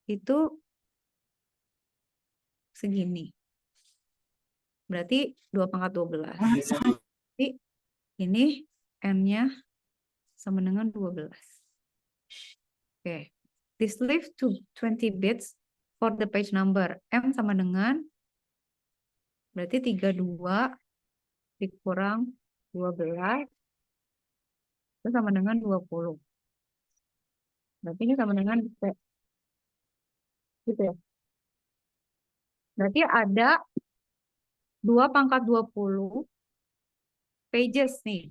itu segini. Berarti 2 pangkat 12. Jadi ini M-nya sama dengan 12. Oke. This leaves to 20 bits for the page number. M sama dengan berarti 32 dikurang 12 itu sama dengan 20. Berarti ini sama dengan gitu ya. Berarti ada 2 pangkat 20 pages nih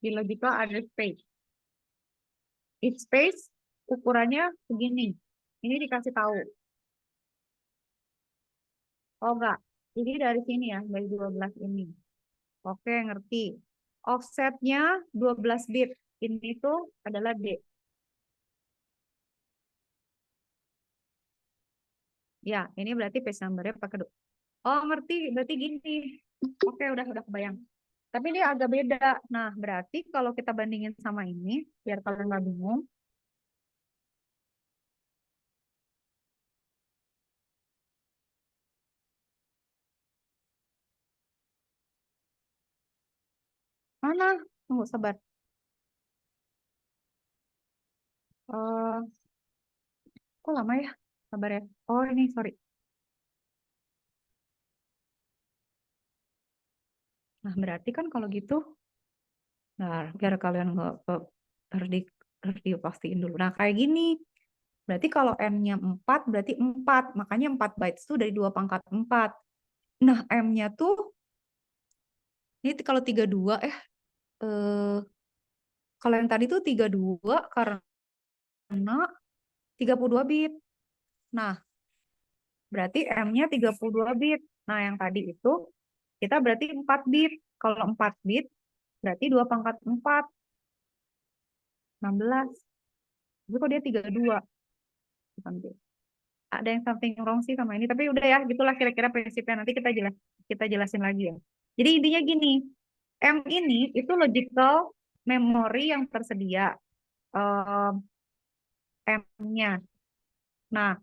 di logical address page. Each page ukurannya segini. Ini dikasih tahu. Oh enggak. Jadi dari sini ya, dari 12 ini. Oke, ngerti. Offsetnya 12 bit. Ini tuh adalah D. Ya, ini berarti page number-nya pakai 2. Oh, ngerti. Berarti gini. Oke, udah kebayang. Tapi ini agak beda. Nah, berarti kalau kita bandingin sama ini, biar kalian nggak bingung. Mana? Tunggu, sabar. Kok lama ya? Sabar ya. Oh, ini, sorry. Nah, berarti kan kalau gitu, nah, biar kalian nggak harus dipastiin dulu. Nah, kayak gini. Berarti kalau N-nya 4, berarti 4. Makanya 4 bytes itu dari 2 pangkat 4. Nah, M-nya tuh, ini kalau 32, kalau yang tadi tuh 32 karena 32 bit. Nah, berarti M-nya 32 bit. Nah, yang tadi itu, kita berarti 4 bit. Kalau 4 bit, berarti 2 pangkat 4. 16. Tapi kok dia 32? Ada yang something wrong sih sama ini. Tapi udah ya, gitulah kira-kira prinsipnya. Nanti kita jelasin lagi ya. Jadi intinya gini, M ini itu logical memory yang tersedia. M-nya. Nah,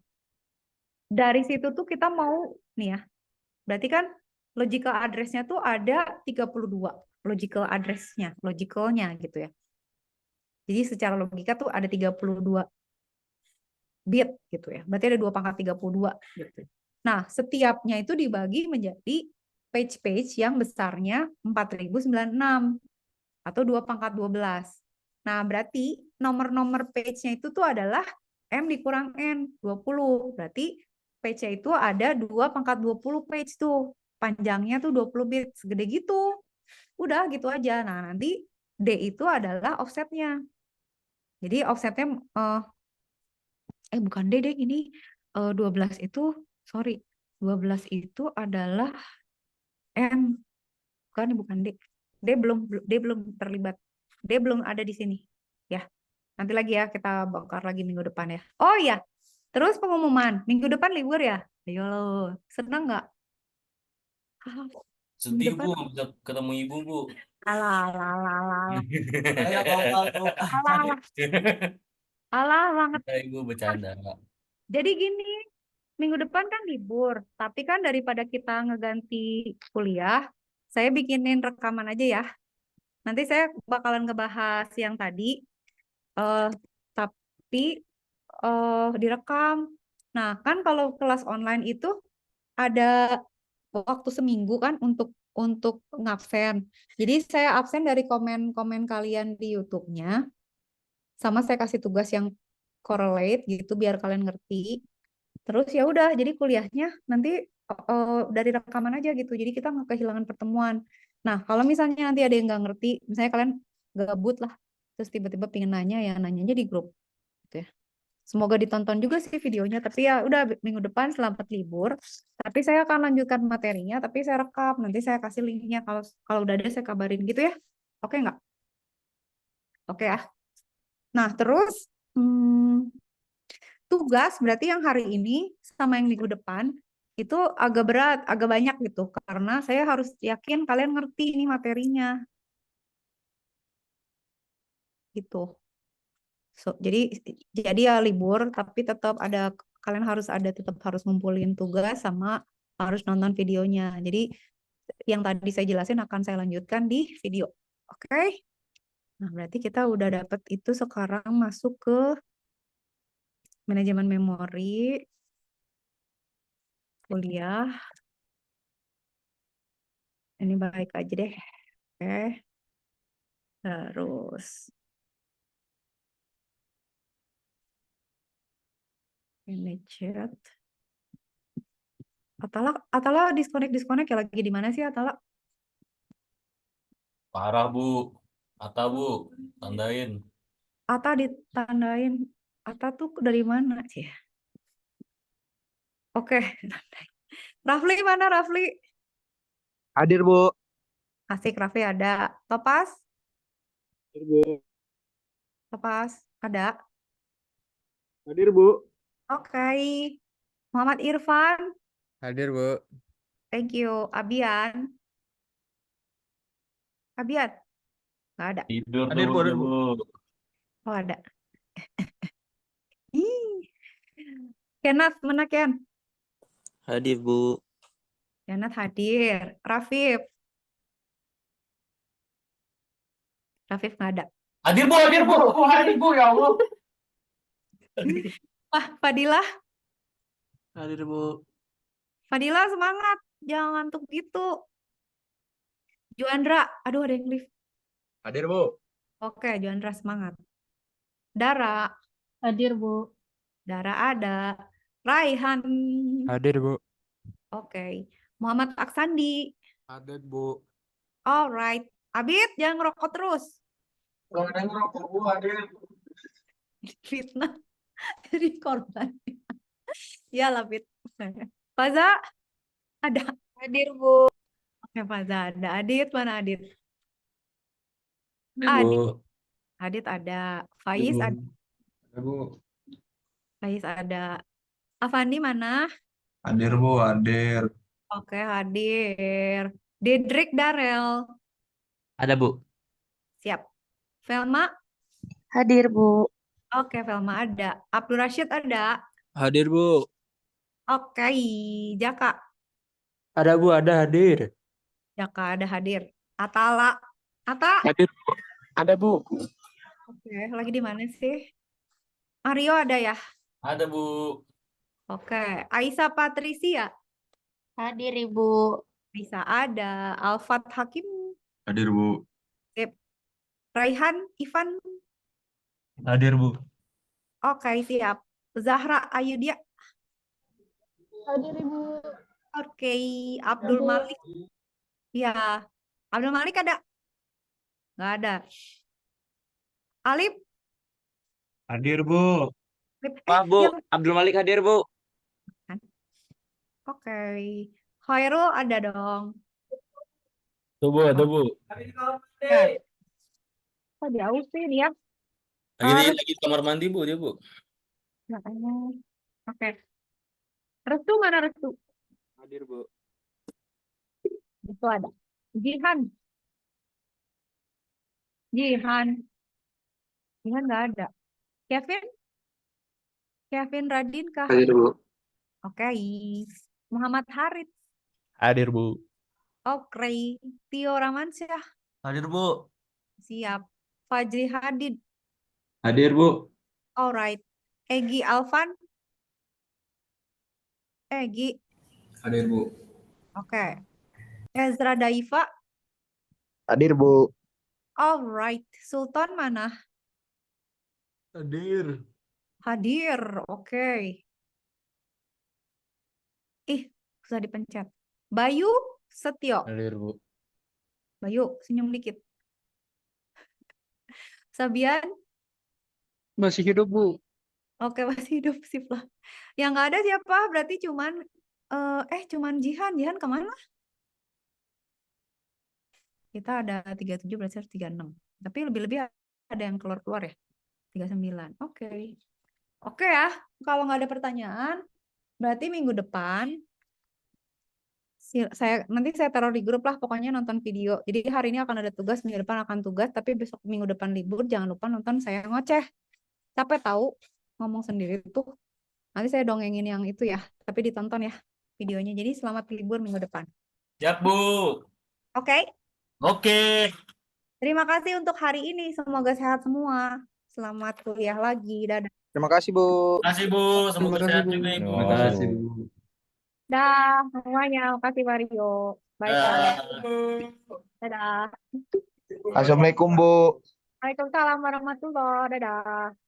dari situ tuh kita mau, nih ya, berarti kan logical address-nya tuh ada 32. Logical address-nya, logicalnya gitu ya. Jadi secara logika tuh ada 32 bit gitu ya. Berarti ada 2 pangkat 32 gitu. Nah, setiapnya itu dibagi menjadi page-page yang besarnya 4096 atau 2 pangkat 12. Nah, berarti nomor-nomor page-nya itu tuh adalah M dikurang N, 20. Berarti page-nya itu ada 2 pangkat 20 page tuh. Panjangnya tuh 20 bit, segede gitu. Udah gitu aja. Nah, nanti D itu adalah offsetnya. Jadi offsetnya bukan D deh, ini 12 itu, sorry, 12 itu adalah M. Bukan D. D belum terlibat. D belum ada di sini. Ya. Nanti lagi ya, kita bongkar lagi minggu depan ya. Oh iya. Terus pengumuman, minggu depan libur ya? Ayo lo, senang nggak? Sedih Bu, bisa ketemu ibu Bu. Alah, alah, alah, alah. Alah, alah banget. Ibu bercanda. Jadi gini, minggu depan kan libur, tapi kan daripada kita ngeganti kuliah, saya bikinin rekaman aja ya. Nanti saya bakalan ngebahas yang tadi, tapi direkam. Nah, kan kalau kelas online itu ada waktu seminggu kan untuk ngabsen. Jadi saya absen dari komen-komen kalian di YouTube-nya, sama saya kasih tugas yang correlate gitu biar kalian ngerti. Terus ya udah, jadi kuliahnya nanti dari rekaman aja gitu. Jadi kita nggak kehilangan pertemuan. Nah, kalau misalnya nanti ada yang nggak ngerti, misalnya kalian gabut lah, terus tiba-tiba pengen nanya, ya nanyanya di grup gitu ya. Semoga ditonton juga sih videonya, tapi ya udah minggu depan selamat libur. Tapi saya akan lanjutkan materinya, tapi saya rekam. Nanti saya kasih linknya kalau kalau udah ada saya kabarin gitu ya. Oke nggak? Oke ya. Nah terus tugas berarti yang hari ini sama yang minggu depan itu agak berat, agak banyak gitu. Karena saya harus yakin kalian ngerti ini materinya. Gitu. Jadi ya libur, tapi tetap ada kalian tetap harus ngumpulin tugas sama harus nonton videonya. Jadi yang tadi saya jelasin akan saya lanjutkan di video. Oke? Nah, berarti kita udah dapet itu sekarang masuk ke manajemen memori kuliah. Ini baik aja deh. Oke. Terus ini chat. Atala disconnect ya, lagi di mana sih Atala? Parah, Bu. Ata, Bu. Tandain. Ata ditandain. Ata tuh dari mana sih? Oke. Rafli mana Rafli? Hadir, Bu. Asik, Rafli ada. Topas? Hadir, Bu. Topas ada. Hadir, Bu. Oke. Muhammad Irfan? Hadir, Bu. Thank you. Abian? Abian? Nggak ada. Tidur tuh, Hadir, Bu, hadir, Bu. Bu. Oh, ada. Ih. Kenat, mana Ken? Hadir, Bu. Kenat hadir. Rafif? Rafif nggak ada. Hadir, Bu. Hadir, Bu. Hadir, Bu. Ya Allah. Fadilah? Hadir, Bu. Fadilah semangat. Jangan ngantuk gitu. Juandra, aduh ada yang lift. Hadir, Bu. Oke, Juandra semangat. Dara, Hadir, Bu. Dara ada. Raihan, Hadir, Bu. oke. Muhammad Aksandi, Hadir, Bu. alright. Abid, jangan ngerokok terus. Kalau ada yang ngerokok, Bu, hadir. Fitnah jadi korban. Ya lah, Bid. Faza, ada. Hadir, Bu. Oke, Faza ada. Adit, mana Adit? Hadir, Adit, Bu. Adit ada. Faiz Bu. ada. Ada, Bu. Faiz ada. Avandi mana? Hadir, Bu, hadir. Oke, hadir. Dedrick Darel. Ada, Bu. Siap. Velma? Hadir, Bu. Oke, Velma ada. Abdul Rashid ada. Hadir, Bu. Oke, Jaka. Ada, Bu. Ada hadir. Jaka ada hadir. Atala. Ata? Hadir. Ada, Bu. Oke, lagi di mana sih? Aryo ada ya? Ada, Bu. Oke. Aisyah Patricia. Hadir, Ibu. Aisyah ada. Alfat Hakim. Hadir, Bu. Sip. Raihan Ivan. Hadir, Bu. Oke, siap. Zahra Ayudia. Hadir, Ibu. Oke. Abdul Malik. Ya. Abdul Malik ada? Nggak ada. Alif? Hadir, Bu. Alif. Pak, Bu. yang- Abdul Malik hadir, Bu. Oke. Khairul ada dong. Tuh, Bu. Ada, Bu. Kok jauh sih dia? Lagi di kamar mandi, Bu. Dia, Bu. Makanya. Oke. Restu mana Restu? Hadir, Bu. Itu ada. Jihan. Jihan. Jihan nggak ada. Kevin? Kevin Radin kah? Hadir, Bu. Oke. Muhammad Harith. Hadir, Bu. Oke. Tio Ramansyah. Hadir, Bu. Siap. Fajri Hadid. Hadir, Bu. Alright. Egi Alvan. Egi. Hadir, Bu. Oke. Ezra Daifa. Hadir, Bu. Alright. Sultan mana? Hadir. Hadir. Oke. Ih, susah dipencet. Bayu Setio. Hadir, Bu. Bayu, senyum dikit. Sabian. Masih hidup, Bu. Oke, masih hidup sip lah. Yang nggak ada siapa? Berarti cuman Jihan. Jihan kemana? Kita ada 37 berarti harus 36. Tapi lebih-lebih ada yang keluar-keluar ya. 39. Oke. Oke ya. Kalau nggak ada pertanyaan, berarti minggu depan nanti saya taruh di grup lah, pokoknya nonton video. Jadi hari ini akan ada tugas, minggu depan akan tugas, tapi besok minggu depan libur. Jangan lupa nonton saya ngoceh. Capek tahu ngomong sendiri tuh. Nanti saya dongengin yang itu ya, tapi ditonton ya videonya. Jadi selamat libur minggu depan. Siap, Bu. Oke. Oke. Terima kasih untuk hari ini. Semoga sehat semua. Selamat kuliah lagi. Dadah. Terima kasih, Bu. Terima kasih, Bu. Semoga sehat juga, Ibu. Terima kasih, Bu. Dah semuanya. Makasih Mario. Bye kalian. Dah. Dadah. Assalamualaikum, Bu. Waalaikumsalam warahmatullahi wabarakatuh. Dadah.